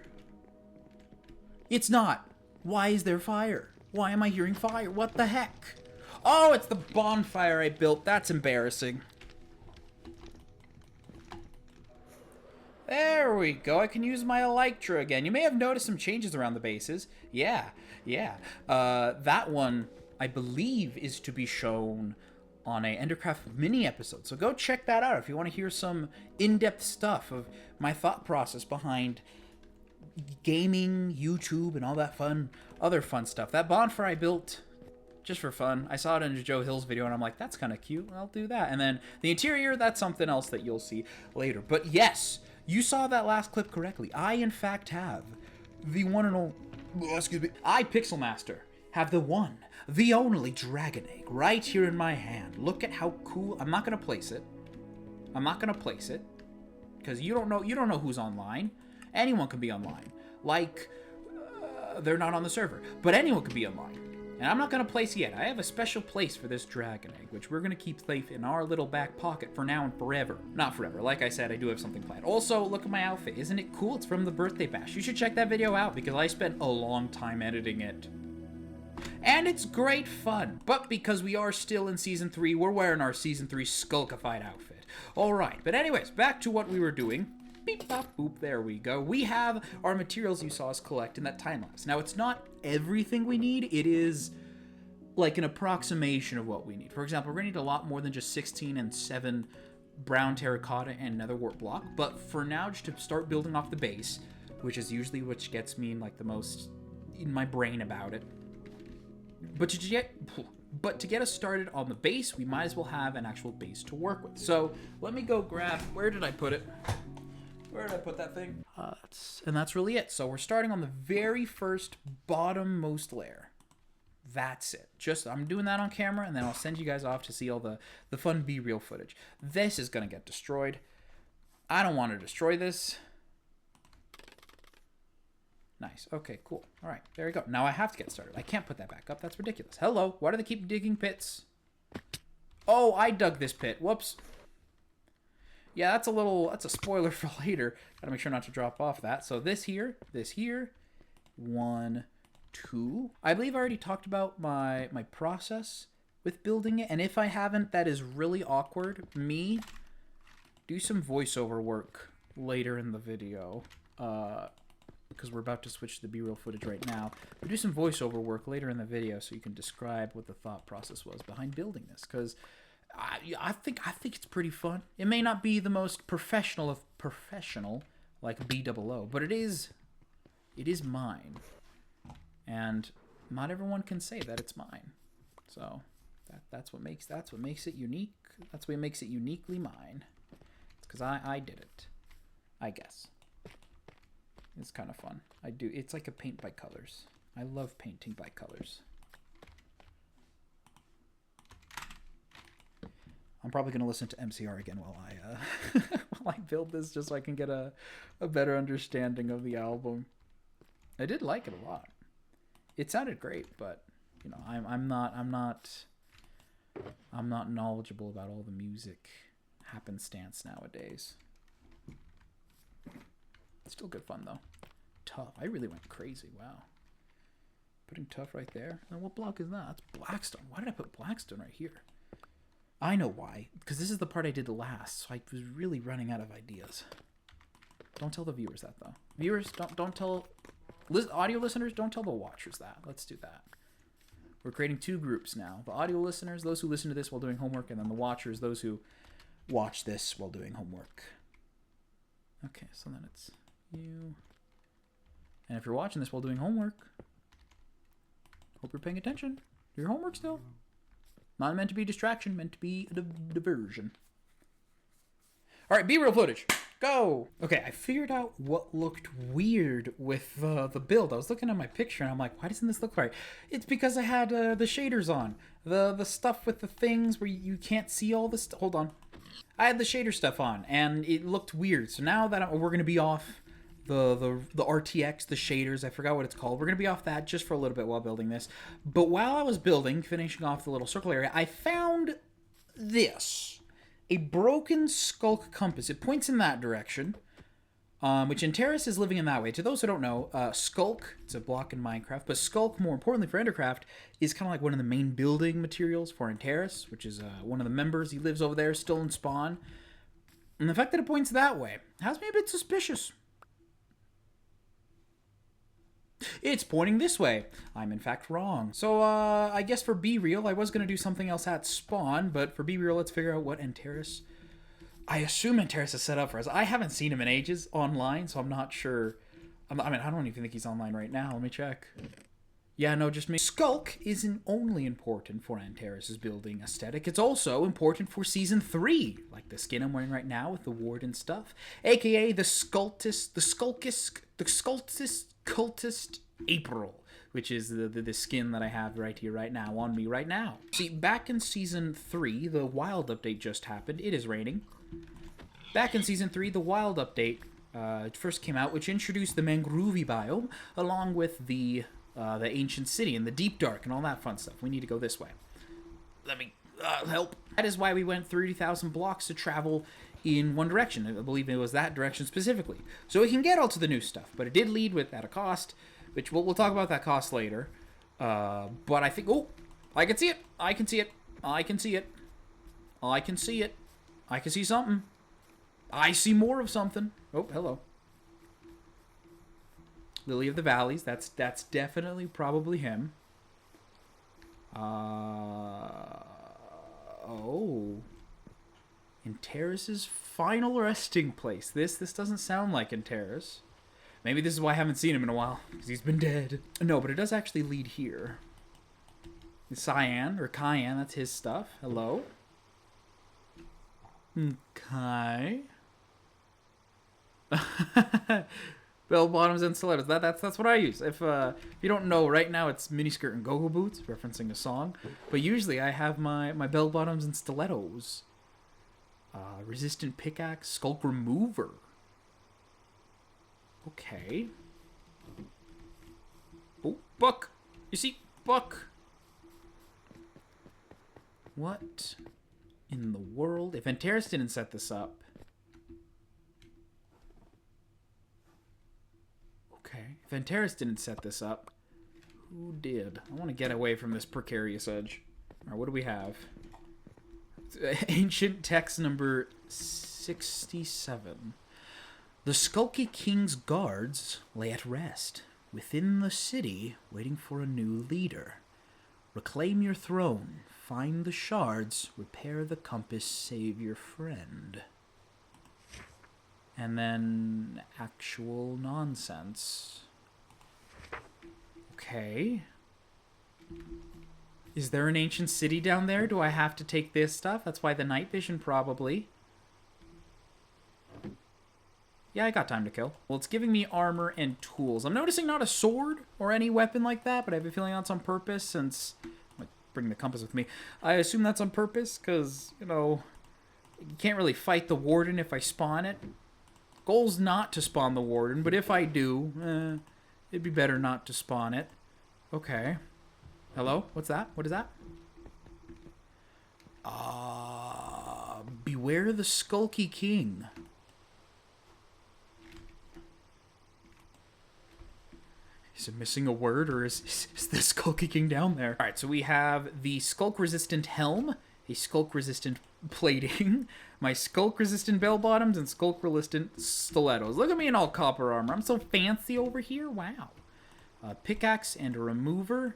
It's not. Why is there fire? Why am I hearing fire? What the heck? Oh, it's the bonfire I built. That's embarrassing. There we go. I can use my Elytra again. You may have noticed some changes around the bases. Yeah. That one, I believe, is to be shown on a Endercraft mini episode. So go check that out if you want to hear some in-depth stuff of my thought process behind gaming, YouTube, and all that other fun stuff. That bonfire I built just for fun. I saw it in Joe Hill's video, and I'm like, that's kind of cute. I'll do that. And then the interior, that's something else that you'll see later. But yes, you saw that last clip correctly. I, in fact, have the one and only... Excuse me. I, Pixel Master, have the one, the only dragon egg right here in my hand. Look at how cool... I'm not going to place it. Because you don't know who's online. Anyone can be online. Like, they're not on the server. But anyone can be online. And I'm not going to place yet. I have a special place for this dragon egg, which we're going to keep safe in our little back pocket for now and forever. Not forever. Like I said, I do have something planned. Also, look at my outfit. Isn't it cool? It's from the birthday bash. You should check that video out because I spent a long time editing it. And it's great fun. But because we are still in Season 3, we're wearing our Season 3 skulkified outfit. Alright, but anyways, back to what we were doing. Beep, bop, boop, there we go. We have our materials you saw us collect in that time-lapse. Now, it's not everything we need. It is like an approximation of what we need. For example, we're going to need a lot more than just 16 and 7 brown terracotta and nether wart block. But for now, just to start building off the base, which is usually what gets me like the most in my brain about it. But to get us started on the base, we might as well have an actual base to work with. So let me go grab, where did I put it? Where did I put that thing? And that's really it. So we're starting on the very first bottommost layer. That's it. I'm doing that on camera, and then I'll send you guys off to see all the fun B-reel footage. This is going to get destroyed. I don't want to destroy this. Nice. Okay, cool. All right, there you go. Now I have to get started. I can't put that back up. That's ridiculous. Hello. Why do they keep digging pits? Oh, I dug this pit. Whoops. Yeah, that's a spoiler for later. Gotta make sure not to drop off that. So this here, 1, 2. I believe I already talked about my process with building it, and if I haven't, that is really awkward. Me, do some voiceover work later in the video, because we're about to switch to the B-roll footage right now. But do some voiceover work later in the video so you can describe what the thought process was behind building this, because I think it's pretty fun. It may not be the most professional of professional, like BOO, but it is mine. And not everyone can say that it's mine. So that's what makes it unique. That's what makes it uniquely mine. It's because I did it, I guess. It's kind of fun. It's like a paint by colors. I love painting by colors. I'm probably going to listen to MCR again while I build this, just so I can get a better understanding of the album. I did like it a lot. It sounded great, but you know, I'm not knowledgeable about all the music happenstance nowadays. It's still good fun though. Tough. I really went crazy. Wow. Putting tough right there. Now what block is that? That's Blackstone. Why did I put Blackstone right here? I know why. Because this is the part I did last, so I was really running out of ideas. Don't tell the viewers that though. Viewers, don't tell Audio listeners, don't tell the watchers that. Let's do that. We're creating 2 groups now. The audio listeners, those who listen to this while doing homework, and then the watchers, those who watch this while doing homework. Okay, so then it's you. And if you're watching this while doing homework, hope you're paying attention. Do your homework still. Not meant to be a distraction, meant to be a diversion. All right, B-reel footage. Go! Okay, I figured out what looked weird with the build. I was looking at my picture and I'm like, why doesn't this look right? It's because I had the shaders on. The stuff with the things where you can't see all this. Hold on. I had the shader stuff on and it looked weird. So now that we're going to be off the RTX, the shaders, I forgot what it's called. We're going to be off that just for a little bit while building this. But while I was building, finishing off the little circle area, I found this. A broken skulk compass. It points in that direction, which Enterris is living in that way. To those who don't know, skulk, it's a block in Minecraft, but skulk, more importantly for Endercraft, is kind of like one of the main building materials for Enterris, which is one of the members. He lives over there, still in spawn. And the fact that it points that way has me a bit suspicious. It's pointing this way. I'm in fact wrong. So, I guess for B-reel, I was going to do something else at spawn, but for B-reel, let's figure out what Enterris... I assume Enterris is set up for us. I haven't seen him in ages online, so I'm not sure. I mean, I don't even think he's online right now. Let me check. Yeah, no, just me. Skulk isn't only important for Enterris' building aesthetic, it's also important for Season 3, like the skin I'm wearing right now with the ward and stuff, aka the Skultist Cultist April, which is the skin that I have right here, right now, on me right now. See, back in Season 3, the Wild update just happened. It is raining. Back in Season 3, the Wild update first came out, which introduced the Mangroovy biome, along with the Ancient City and the Deep Dark and all that fun stuff. We need to go this way. Let me help. That is why we went 30,000 blocks to travel in one direction. I believe it was that direction specifically. So we can get all to the new stuff, but it did lead at a cost, which we'll talk about that cost later. But I think, oh, I can see it. I can see it. I can see it. I can see it. I can see something. I see more of something. Oh, hello. Lily of the Valleys. That's definitely probably him. Oh. Enterris' final resting place. This doesn't sound like Enterris. Maybe this is why I haven't seen him in a while, because he's been dead. No, but it does actually lead here. Cyan, or Cayenne, that's his stuff. Hello? Okay. Bell bottoms and stilettos. That's what I use. If you don't know, right now it's miniskirt and go-go boots, referencing a song. But usually I have my bell bottoms and stilettos. Resistant pickaxe, skulk remover. Okay. Oh, book. You see, book. What in the world? If Enterris didn't set this up. Okay. If Enterris didn't set this up, who did? I want to get away from this precarious edge. All right, what do we have? Ancient text number 67. The Skulky King's guards lay at rest within the city, waiting for a new leader. Reclaim your throne, find the shards, repair the compass, save your friend. And then actual nonsense. Okay. Is there an ancient city down there? Do I have to take this stuff? That's why the night vision probably. Yeah, I got time to kill. Well, it's giving me armor and tools. I'm noticing not a sword or any weapon like that, but I have a feeling that's on purpose since... I'm bring the compass with me. I assume that's on purpose because, you know, you can't really fight the warden if I spawn it. Goal's not to spawn the warden, but if I do, it'd be better not to spawn it. Okay. Hello? What's that? What is that? Beware the Skulky King. Is it missing a word, or is the Skulky King down there? Alright, so we have the Skulk-resistant helm, a Skulk-resistant plating, my Skulk-resistant bell-bottoms, and Skulk-resistant stilettos. Look at me in all copper armor. I'm so fancy over here. Wow. A pickaxe and a remover.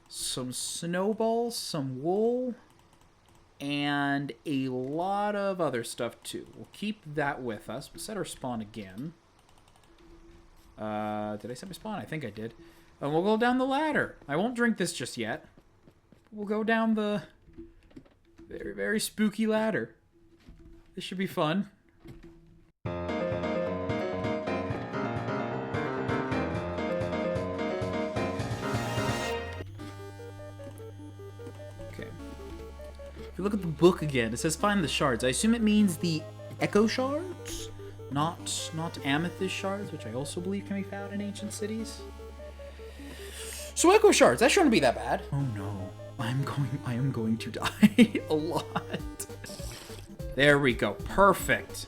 Some snowballs, some wool, and a lot of other stuff too. We'll keep that with us. We'll set our spawn again. Did I set my spawn? I think I did. And we'll go down the ladder. I won't drink this just yet. We'll go down the very, very spooky ladder. This should be fun. If you look at the book again, it says find the shards. I assume it means the echo shards, not amethyst shards, which I also believe can be found in ancient cities. So echo shards, that shouldn't be that bad. Oh no, I am going to die a lot. There we go. Perfect.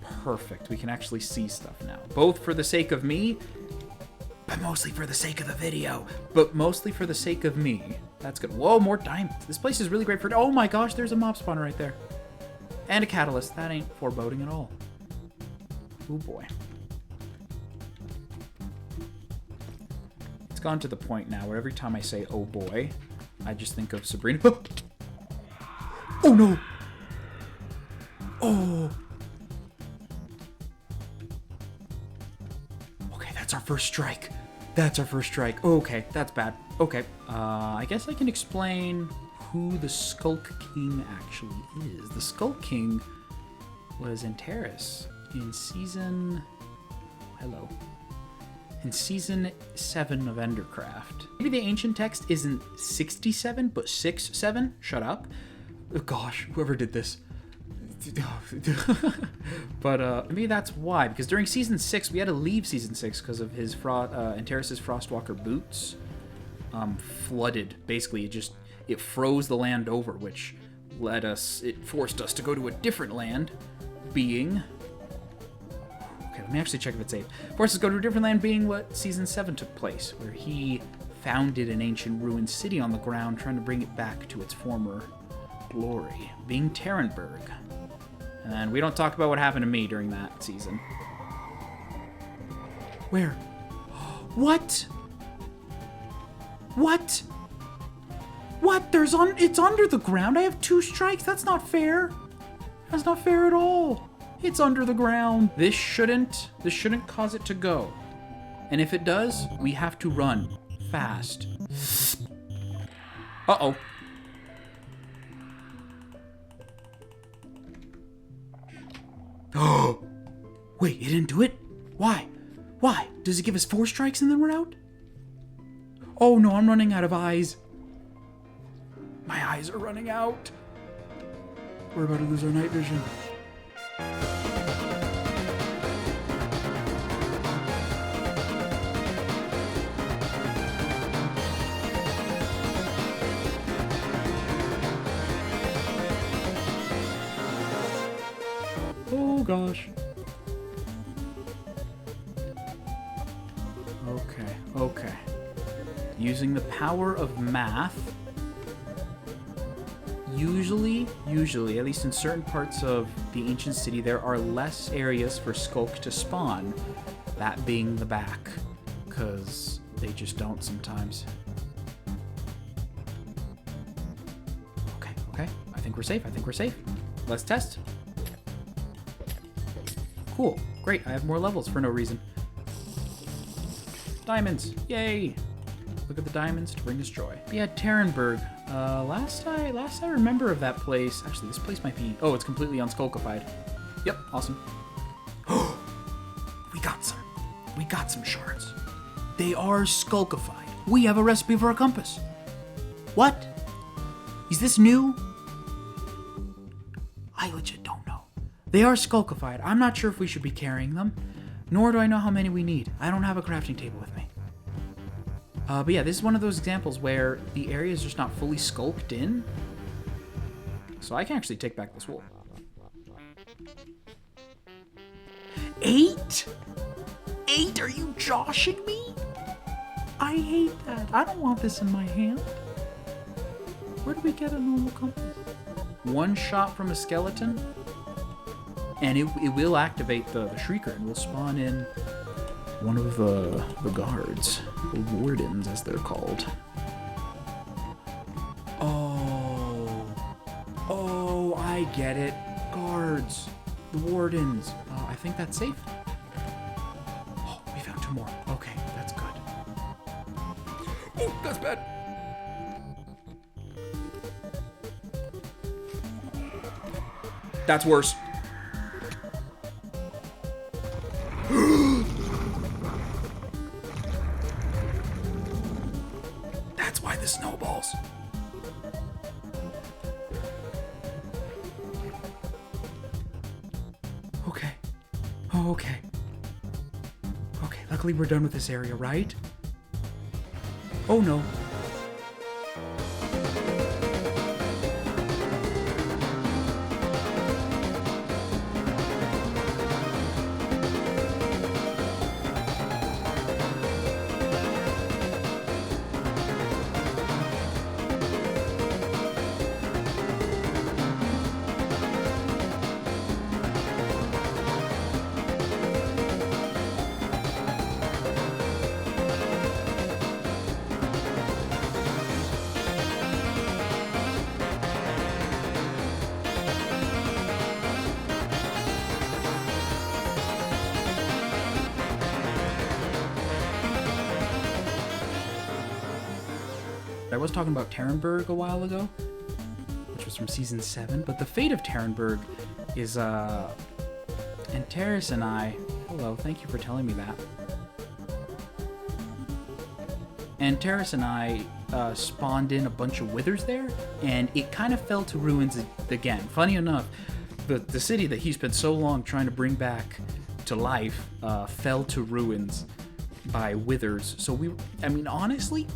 Perfect. We can actually see stuff now, both for the sake of me, but mostly for the sake of the video. But mostly for the sake of me. That's good. Whoa, more diamonds. This place is really great for... Oh my gosh, there's a mob spawner right there. And a catalyst. That ain't foreboding at all. Oh boy. It's gone to the point now where every time I say, oh boy, I just think of Sabrina. Oh no! Oh! Okay, that's our first strike. That's our first strike. Okay, that's bad. Okay, I guess I can explain who the Skulk King actually is. The Skulk King was Antares in season... Hello. In season 7 of Endercraft. Maybe the ancient text isn't 67, but 6-7? Shut up. Oh gosh, whoever did this. But maybe that's why, because during season 6 we had to leave season 6 because of his Antares' Frostwalker boots flooded. Basically, it froze the land over, which it forced us to go to a different land, being... Okay, let me actually check if it's safe. Forced us to go to a different land, being what season 7 took place, where he founded an ancient ruined city on the ground, trying to bring it back to its former glory, being Terranburg. And we don't talk about what happened to me during that season. Where? What? What? What? It's under the ground. I have 2 strikes. That's not fair. That's not fair at all. It's under the ground. This shouldn't cause it to go. And if it does, we have to run fast. Uh-oh. Oh, wait, it didn't do it? Why? Why? Does it give us 4 strikes and then we're out? Oh no, I'm running out of eyes. My eyes are running out. We're about to lose our night vision. Oh gosh. Okay. Using the power of math. Usually, at least in certain parts of the ancient city, there are less areas for Skulk to spawn. That being the back. Because they just don't sometimes. Okay. I think we're safe. Let's test. Cool. Great. I have more levels for no reason. Diamonds. Yay. Look at the diamonds to bring us joy. Yeah, Terranburg. Last I remember of that place... Actually, this place might be... Oh, it's completely unskulkified. Yep. Awesome. We got some shards. They are skulkified. We have a recipe for a compass. What? Is this new? I legit don't know. They are skulkified. I'm not sure if we should be carrying them, nor do I know how many we need. I don't have a crafting table with me. But yeah, this is one of those examples where the area is just not fully skulked in. So I can actually take back this wool. 8? 8? Are you joshing me? I hate that. I don't want this in my hand. Where do we get a normal compass? 1 shot from a skeleton, and it will activate the Shrieker, and we'll spawn in one of the guards, the wardens as they're called. Oh, I get it. Guards, the wardens. I think that's safe. Oh, we found 2 more. Okay, that's good. Oh, that's bad. That's worse. That's why this snowballs. Okay. Oh, okay. Okay, luckily we're done with this area, right? Oh no. I was talking about Terenberg a while ago, which was from season 7, but the fate of Terenberg is, and Terrace and I, hello, thank you for telling me that. And Terrace and I spawned in a bunch of withers there, and it kind of fell to ruins again. Funny enough, the city that he spent so long trying to bring back to life fell to ruins by withers. So I mean, honestly,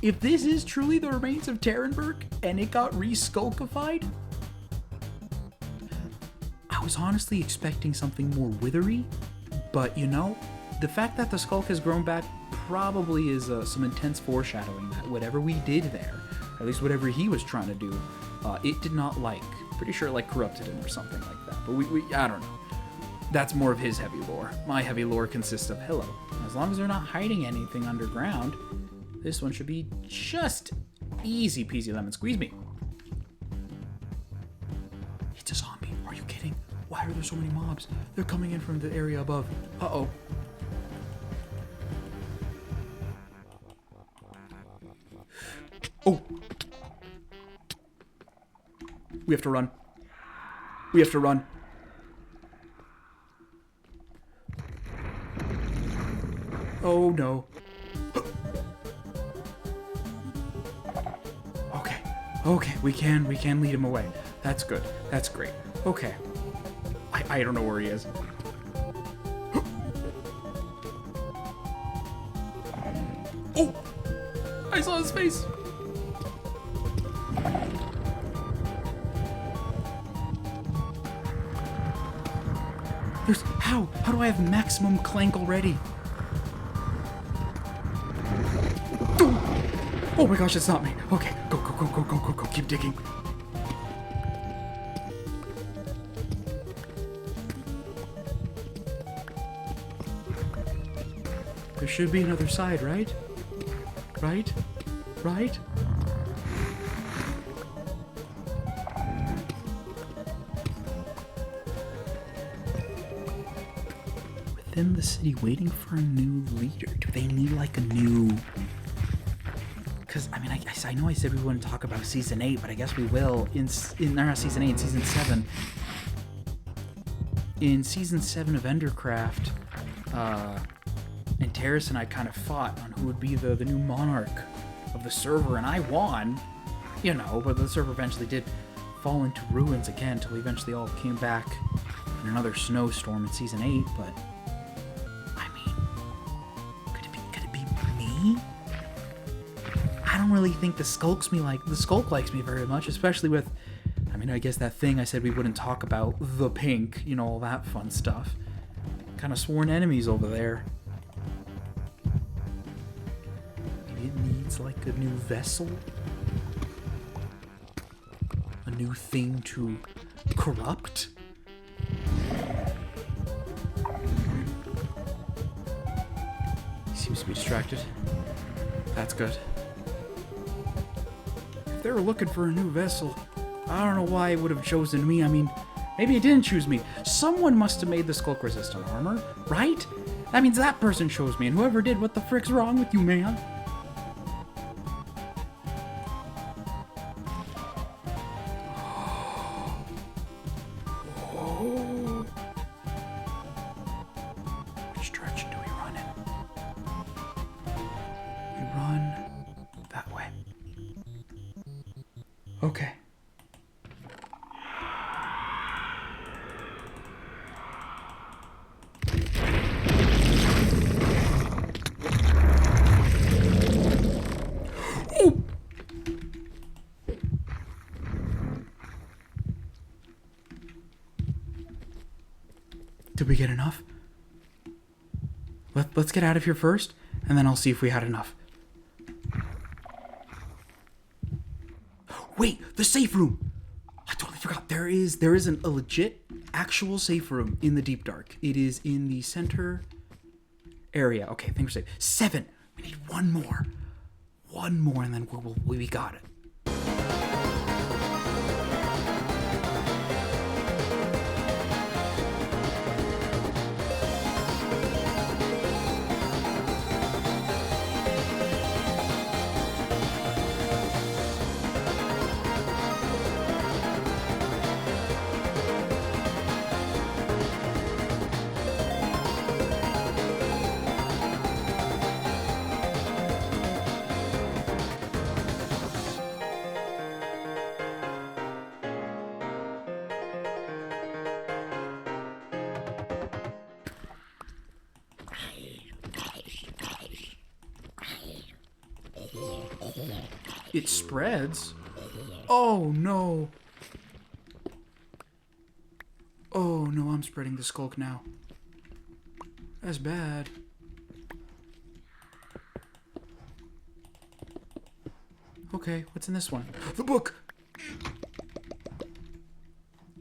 if this is truly the remains of Terenberg and it got re-skulkified, I was honestly expecting something more withery, but you know, the fact that the skulk has grown back probably is some intense foreshadowing that whatever we did there, or at least whatever he was trying to do, it did not like. Pretty sure it like corrupted him or something like that, but we I don't know. That's more of his heavy lore. My heavy lore consists of, hello, as long as they're not hiding anything underground, this one should be just easy peasy lemon squeeze me. It's a zombie. Are you kidding? Why are there so many mobs? They're coming in from the area above. Uh-oh. Oh. We have to run. We have to run. Oh no. Okay, we can lead him away. That's good. That's great. Okay. I don't know where he is. Oh! I saw his face! How? How do I have maximum clank already? Oh my gosh, it's not me. Okay, go. Keep digging. There should be another side, right? Right? Within the city, waiting for a new leader. Do they need like a new... Because, I mean, I know I said we wouldn't talk about Season 8, but I guess we will in not Season 8, in Season 7. In Season 7 of Endercraft, and Terrace and I kind of fought on who would be the new monarch of the server, and I won, you know, but the server eventually did fall into ruins again until we eventually all came back in another snowstorm in Season 8, but, I mean, could it be me? I don't really think the skulk likes me very much, especially with, I mean, I guess that thing I said we wouldn't talk about, the pink, you know, all that fun stuff. Kind of sworn enemies over there. Maybe it needs like a new vessel? A new thing to corrupt? seems to be distracted. That's good. If they were looking for a new vessel, I don't know why it would have chosen me. I mean, maybe it didn't choose me. Someone must have made the skulk-resistant armor, right? That means that person chose me, and whoever did, what the frick's wrong with you, man? Which direction do we run in? We run that way. Okay. Did we get enough? Let's get out of here first, and then I'll see if we had enough. Wait, the safe room! I totally forgot. There is a legit, actual safe room in the deep dark. It is in the center area. Okay, I think we're safe. 7. We need one more. One more, and then we got it. It spreads? Oh no. Oh no, I'm spreading the skulk now. That's bad. Okay, what's in this one? The book!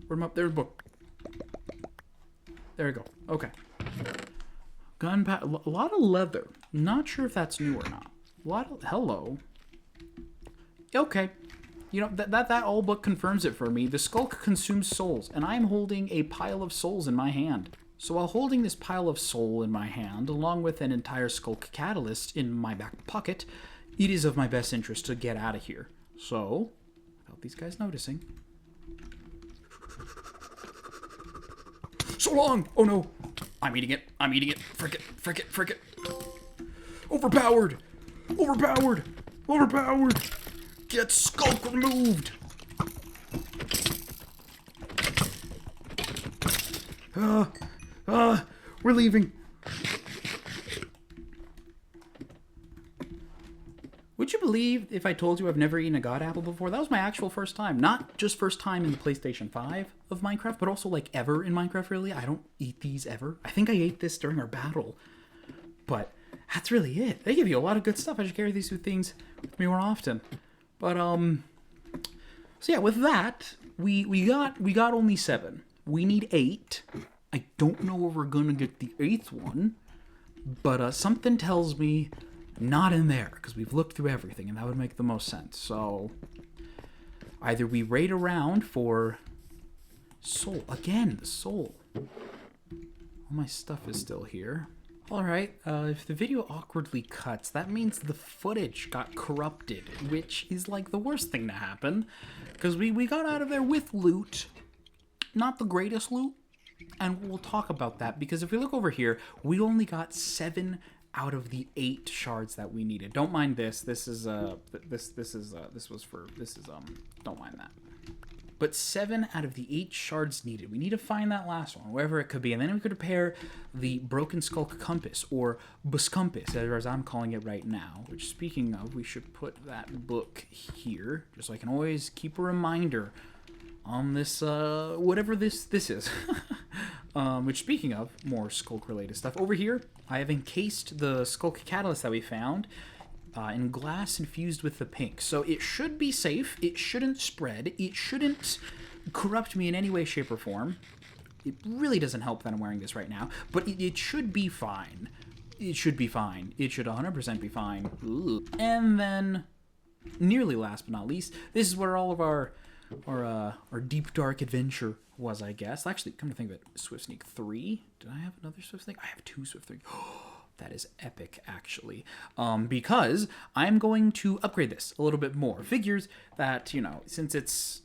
Where'd my... There's the book. There we go. Okay. Gunpowder. A lot of leather. Not sure if that's new or not. A lot of... Hello. Okay. You know, that old book confirms it for me. The skulk consumes souls, and I'm holding a pile of souls in my hand. So while holding this pile of soul in my hand, along with an entire skulk catalyst in my back pocket, it is of my best interest to get out of here. So, without these guys noticing... So long! Oh no! I'm eating it. I'm eating it. Frick it. Frick it. Frick it. Overpowered! Overpowered! Overpowered! Get skulk removed! We're leaving. Would you believe if I told you I've never eaten a god apple before? That was my actual first time. Not just first time in the PlayStation 5 of Minecraft, but also like ever in Minecraft, really. I don't eat these ever. I think I ate this during our battle. But that's really it. They give you a lot of good stuff. I should carry these two things with me more often. But, so yeah, with that, we got only 7. We need 8. I don't know where we're gonna get the 8th one, but something tells me not in there, because we've looked through everything, and that would make the most sense. So, either we raid around for soul. Again, the soul. All my stuff is still here. Alright, if the video awkwardly cuts, that means the footage got corrupted, which is like the worst thing to happen, because we got out of there with loot. Not the greatest loot, and we'll talk about that, because if we look over here, we only got 7 out of the 8 shards that we needed. Don't mind this. This is don't mind that. But 7 out of the 8 shards needed. We need to find that last one, wherever it could be, and then we could repair the Broken Skulk Compass, or Buscompass, as I'm calling it right now. Which, speaking of, we should put that book here, just so I can always keep a reminder on this, whatever this is. Which, speaking of, more Skulk-related stuff. Over here, I have encased the Skulk Catalyst that we found in glass infused with the pink. So it should be safe. It shouldn't spread. It shouldn't corrupt me in any way, shape, or form. It really doesn't help that I'm wearing this right now, but it should be fine. it should be fine. It should 100% be fine. Ooh. And then, nearly last but not least, this is where all of our deep dark adventure was, I guess. Actually, come to think of it, Swift Sneak 3. Did I have another Swift Sneak? I have 2 Swift 3. That is epic, actually. Because I'm going to upgrade this a little bit more. Figures that, you know, since it's,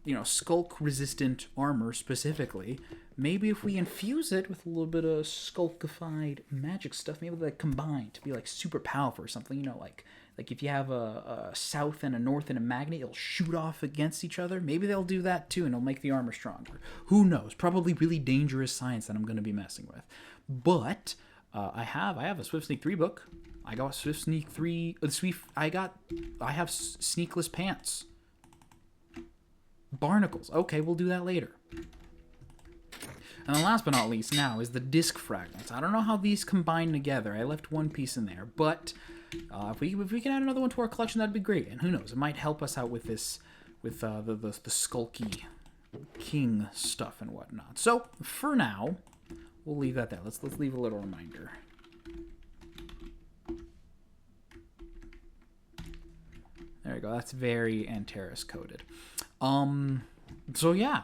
you know, skulk-resistant armor specifically, maybe if we infuse it with a little bit of skulkified magic stuff, maybe they combine to be, like, super powerful or something, you know, like if you have a south and a north and a magnet, it'll shoot off against each other. Maybe they'll do that too, and it'll make the armor stronger. Who knows? Probably really dangerous science that I'm going to be messing with. But I have a Swift Sneak 3 book. I got Swift Sneak 3. I have sneakless pants. Barnacles. Okay, we'll do that later. And then last but not least now is the disc fragments. I don't know how these combine together. I left one piece in there, but if we can add another one to our collection, that'd be great. And who knows, it might help us out with this, with the skulky king stuff and whatnot. So for now, we'll leave that there. Let's leave a little reminder. There you go. That's very Antares coded. So yeah,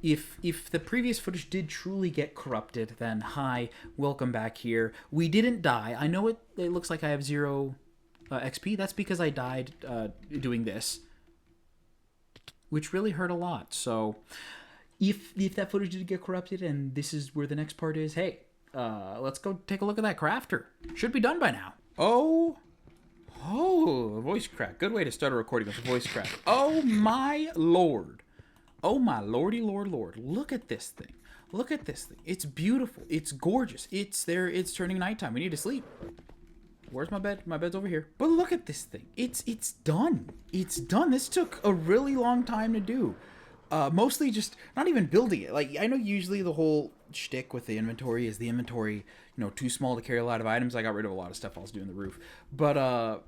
if the previous footage did truly get corrupted, then hi, welcome back here. We didn't die. I know it looks like I have 0 XP. That's because I died doing this, which really hurt a lot. So if that footage did get corrupted and this is where the next part is, hey, let's go take a look at that crafter. Should be done by now. Oh, voice crack. Good way to start a recording with a voice crack. Oh my lord. Oh my lordy lord. Look at this thing. Look at this thing. It's beautiful. It's gorgeous. It's there. It's turning nighttime. We need to sleep. Where's my bed? My bed's over here. But look at this thing. It's done. It's done. This took a really long time to do. Mostly just not even building it. Like, I know usually the whole shtick with the inventory is the inventory, you know, too small to carry a lot of items. I got rid of a lot of stuff I was doing the roof. But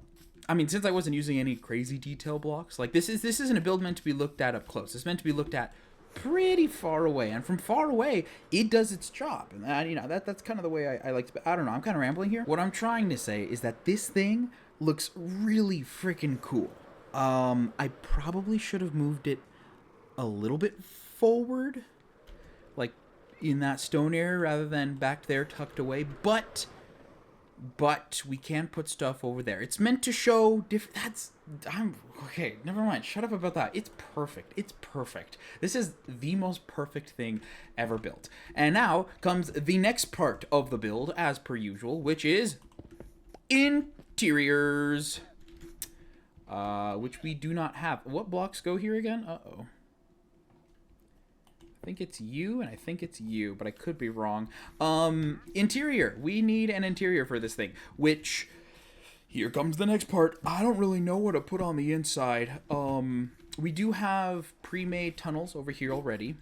I mean, since I wasn't using any crazy detail blocks, like this isn't a build meant to be looked at up close. It's meant to be looked at pretty far away, and from far away, it does its job. And that, you know, that's kind of the way I like to. I don't know. I'm kind of rambling here. What I'm trying to say is that this thing looks really freaking cool. I probably should have moved it a little bit forward, like in that stone area rather than back there tucked away, but we can put stuff over there. It's meant to show different. Okay, never mind. Shut up about that. It's perfect. It's perfect. This is the most perfect thing ever built. And now comes the next part of the build, as per usual, which is interiors, which we do not have. What blocks go here again? Uh-oh. I think it's you, and I think it's you, but I could be wrong. Interior. We need an interior for this thing, which, here comes the next part. I don't really know what to put on the inside. We do have pre-made tunnels over here already.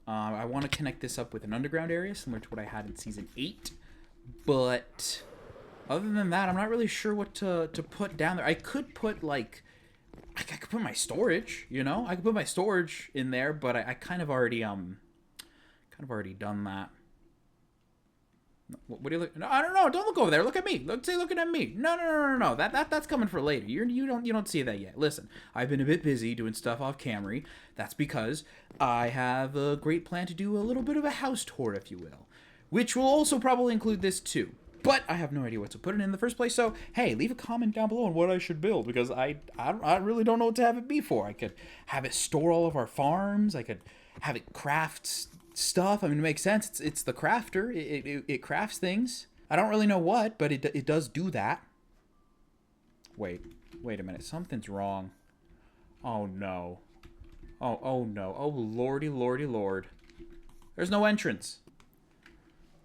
I want to connect this up with an underground area, similar to what I had in Season 8. But other than that, I'm not really sure what to put down there. I could put, like, I could put my storage, you know? I could put my storage in there, but I kind of already done that. What do you look? No, I don't know. Don't look over there. Look at me. Say looking at me. No. That's coming for later. You don't see that yet. Listen, I've been a bit busy doing stuff off camera. That's because I have a great plan to do a little bit of a house tour, if you will, which will also probably include this too. But I have no idea what to put it in the first place. So, hey, leave a comment down below on what I should build, because I really don't know what to have it be for. I could have it store all of our farms. I could have it craft stuff. I mean, it makes sense. It's the crafter. It crafts things. I don't really know what, but it does do that. Wait a minute. Something's wrong. Oh, no. Oh, no. Oh, lordy, lord. There's no entrance.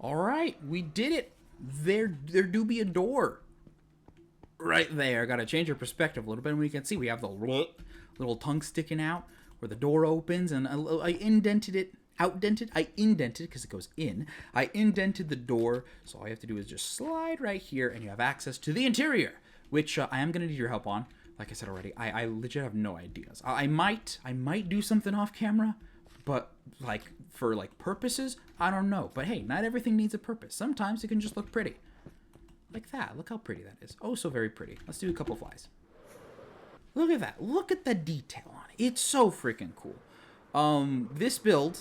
All right, we did it. There do be a door right there. Gotta change your perspective a little bit, and we can see we have the little tongue sticking out where the door opens, and I indented it, I indented because it goes in. I indented the door, so all you have to do is just slide right here, and you have access to the interior, which I am gonna need your help on. Like I said already, I legit have no ideas. I might do something off camera, but like for like purposes, I don't know. But hey, not everything needs a purpose. Sometimes it can just look pretty. Like that. Look how pretty that is. Oh, so very pretty. Let's do a couple flies. Look at that. Look at the detail on it. It's so freaking cool. This build,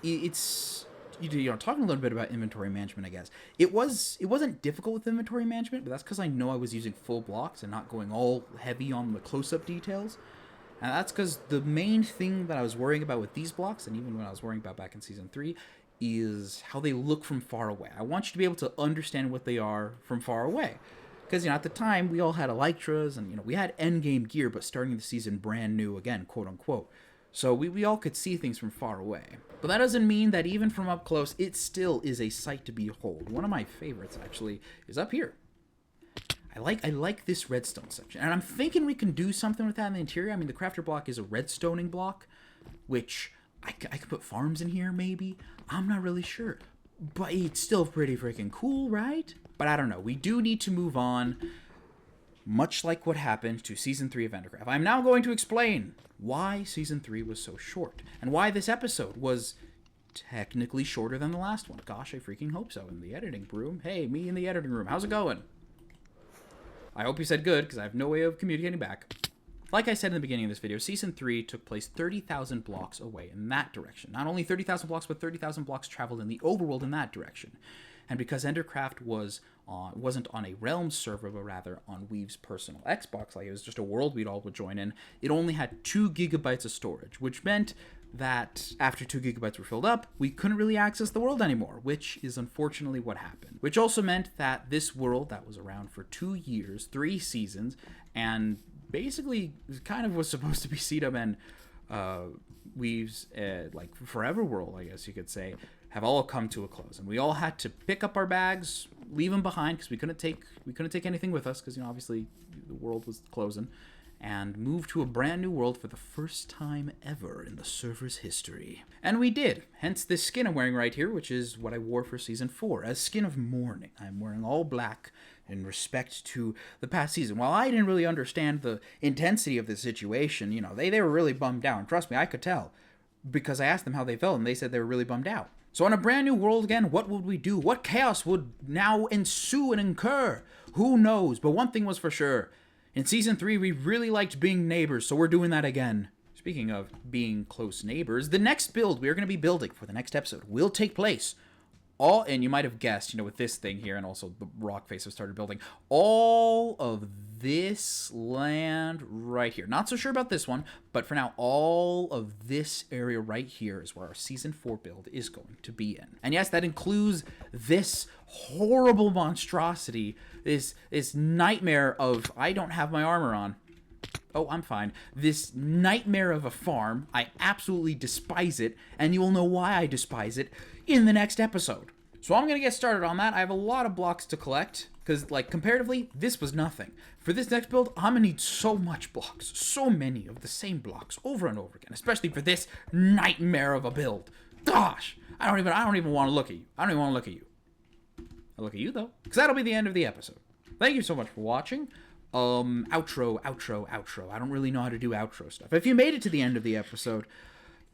it's... You know, talking a little bit about inventory management, I guess. It wasn't difficult with inventory management, but that's because I know I was using full blocks and not going all heavy on the close-up details. And that's because the main thing that I was worrying about with these blocks, and even when I was worrying about back in Season 3, is how they look from far away. I want you to be able to understand what they are from far away. Because, you know, at the time, we all had Elytras, and, you know, we had endgame gear, but starting the season brand new again, quote-unquote. So we all could see things from far away. But that doesn't mean that even from up close, it still is a sight to behold. One of my favorites, actually, is up here. I like this redstone section. And I'm thinking we can do something with that in the interior. I mean, the crafter block is a redstoning block, which I could put farms in here, maybe. I'm not really sure. But it's still pretty freaking cool, right? But I don't know. We do need to move on. Much like what happened to Season 3 of Endercraft. I'm now going to explain why Season 3 was so short, and why this episode was technically shorter than the last one. Gosh, I freaking hope so. In the editing room. Hey, me in the editing room. How's it going? I hope you said good, because I have no way of communicating back. Like I said in the beginning of this video, Season 3 took place 30,000 blocks away in that direction. Not only 30,000 blocks, but 30,000 blocks traveled in the overworld in that direction. And because Endercraft wasn't on a Realm server, but rather on Weave's personal Xbox, like it was just a world we'd all would join in, it only had 2 gigabytes of storage, which meant that after 2 gigabytes were filled up, we couldn't really access the world anymore, which is unfortunately what happened. Which also meant that this world that was around for 2 years, 3 seasons, and basically kind of was supposed to be Sedum and Weave's like forever world, I guess you could say, have all come to a close, and we all had to pick up our bags, leave them behind because we couldn't take anything with us because, you know, obviously the world was closing, and move to a brand new world for the first time ever in the server's history. And we did. Hence this skin I'm wearing right here, which is what I wore for Season 4 as Skin of Mourning. I'm wearing all black in respect to the past season. While I didn't really understand the intensity of the situation, you know, they were really bummed out. And trust me, I could tell because I asked them how they felt, and they said they were really bummed out. So on a brand new world again, what would we do? What chaos would now ensue and incur? Who knows? But one thing was for sure. In Season 3, we really liked being neighbors, so we're doing that again. Speaking of being close neighbors, the next build we are going to be building for the next episode will take place and you might have guessed, you know, with this thing here and also the rock face I've started building, all of this land right here. Not so sure about this one, but for now, all of this area right here is where our Season 4 build is going to be in. And yes, that includes this horrible monstrosity, this nightmare of, I don't have my armor on. Oh, I'm fine. This nightmare of a farm. I absolutely despise it, and you will know why I despise it in the next episode. So I'm going to get started on that. I have a lot of blocks to collect, because, like, comparatively, this was nothing. For this next build, I'm going to need so much blocks. So many of the same blocks over and over again, especially for this nightmare of a build. Gosh! I don't even want to look at you. I don't even want to look at you. I'll look at you, though, because that'll be the end of the episode. Thank you so much for watching. Outro. I don't really know how to do outro stuff. If you made it to the end of the episode,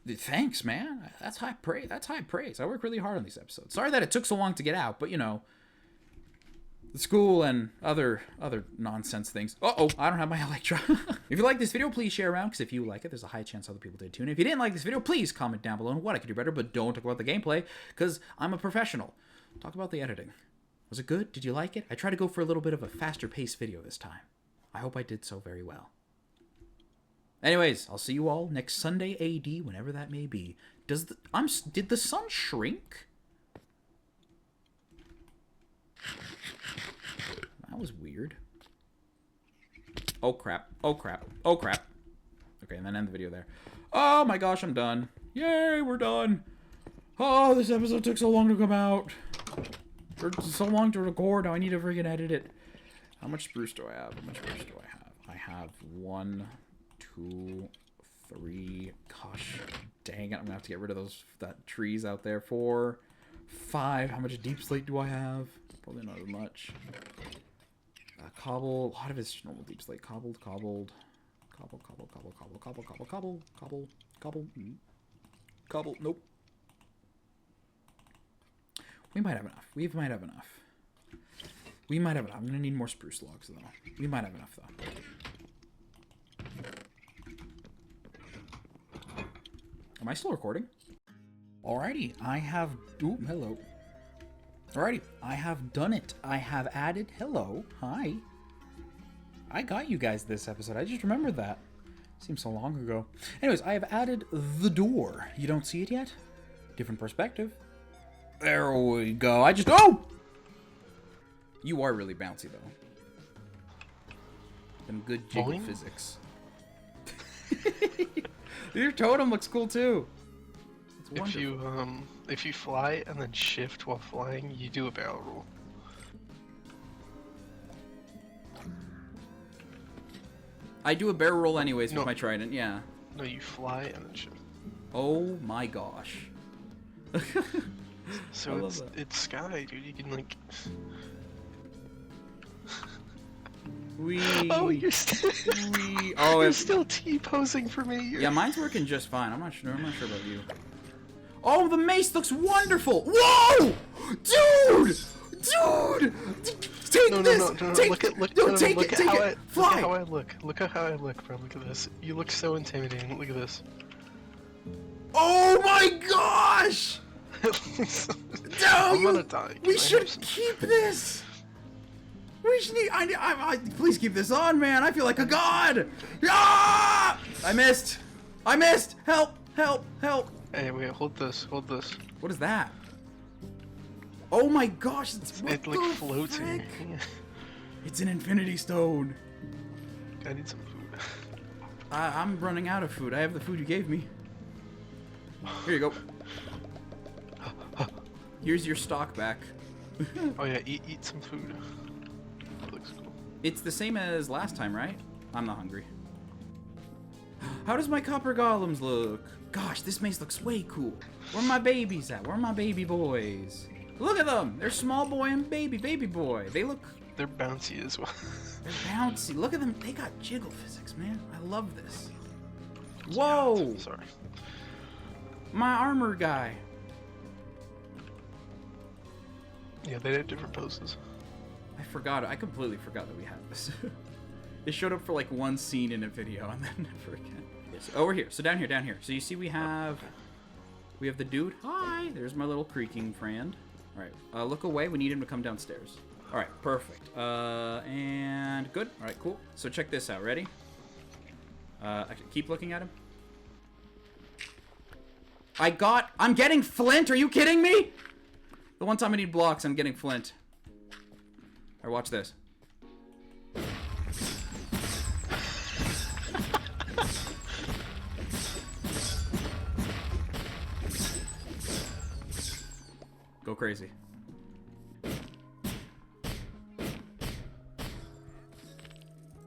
thanks, man. That's high praise. I work really hard on these episodes. Sorry that it took so long to get out, but you know, the school and other nonsense things. Uh-oh, I don't have my Electra. If you like this video, please share around, because if you like it, there's a high chance other people did too. And if you didn't like this video, please comment down below on what I could do better, but don't talk about the gameplay, because I'm a professional. Talk about the editing. Was it good? Did you like it? I tried to go for a little bit of a faster paced video this time. I hope I did so very well. Anyways, I'll see you all next Sunday AD, whenever that may be. Did the sun shrink? That was weird. Oh crap. Okay, and then end the video there. Oh my gosh, I'm done. Yay, we're done. Oh, this episode took so long to come out. Or so long to record, now I need to freaking edit it. How much spruce do I have? I have 1, 2, 3. Gosh, dang it, I'm gonna have to get rid of that trees out there. 4, 5. How much deep slate do I have? Probably not as much. Cobble, a lot of it's normal deep slate. Cobble. Nope. We might have enough. We might have enough. I'm gonna need more spruce logs, though. We might have enough, though. Am I still recording? Alrighty, I have... Ooh, hello. Alrighty, I have done it. I have added... Hello. Hi. I got you guys this episode. I just remembered that. Seems so long ago. Anyways, I have added the door. You don't see it yet? Different perspective. There we go. I just... Oh! You are really bouncy, though. Some good jiggle Boing. physics. Your totem looks cool, too. It's wonderful. If you fly and then shift while flying, you do a barrel roll. I do a barrel roll anyways with my trident, yeah. No, you fly and then shift. Oh my gosh. So it's sky, dude. You can like. Wee. Oh, you're still. Oh, you're still T-posing for me. Yeah, mine's working just fine. I'm not sure about you. Oh, the mace looks wonderful. Whoa, dude. Take this! Take it! Fly! Look at how I look. Look at how I look, bro. Look at this. You look so intimidating. Look at this. Oh my gosh! I'm gonna die. We should keep this! We should need... please keep this on, man! I feel like a god! Ah! I missed! Help! Hey, wait, hold this. What is that? Oh my gosh, it's like floating. Yeah. It's an infinity stone. I need some food. I'm running out of food. I have the food you gave me. Here you go. Here's your stock back. Oh yeah, eat some food. That looks cool. It's the same as last time, right? I'm not hungry. How does my copper golems look? Gosh, this mace looks way cool. Where are my babies at? Where are my baby boys? Look at them! They're small boy and baby boy. They're bouncy as well. They're bouncy. Look at them. They got jiggle physics, man. I love this. Whoa! Yeah, sorry. My armor guy. Yeah, they have different poses. I forgot. I completely forgot that we had this. It showed up for like one scene in a video and then never again. Yes. Oh, we're here. So down here. So you see we have the dude. Hi. There's my little creaking friend. All right. Look away. We need him to come downstairs. All right. Perfect. And good. All right. Cool. So check this out. Ready? Actually, keep looking at him. I'm getting flint. Are you kidding me? The one time I need blocks, I'm getting flint. All right. Watch this. Go crazy.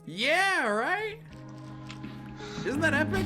Yeah, right? Isn't that epic?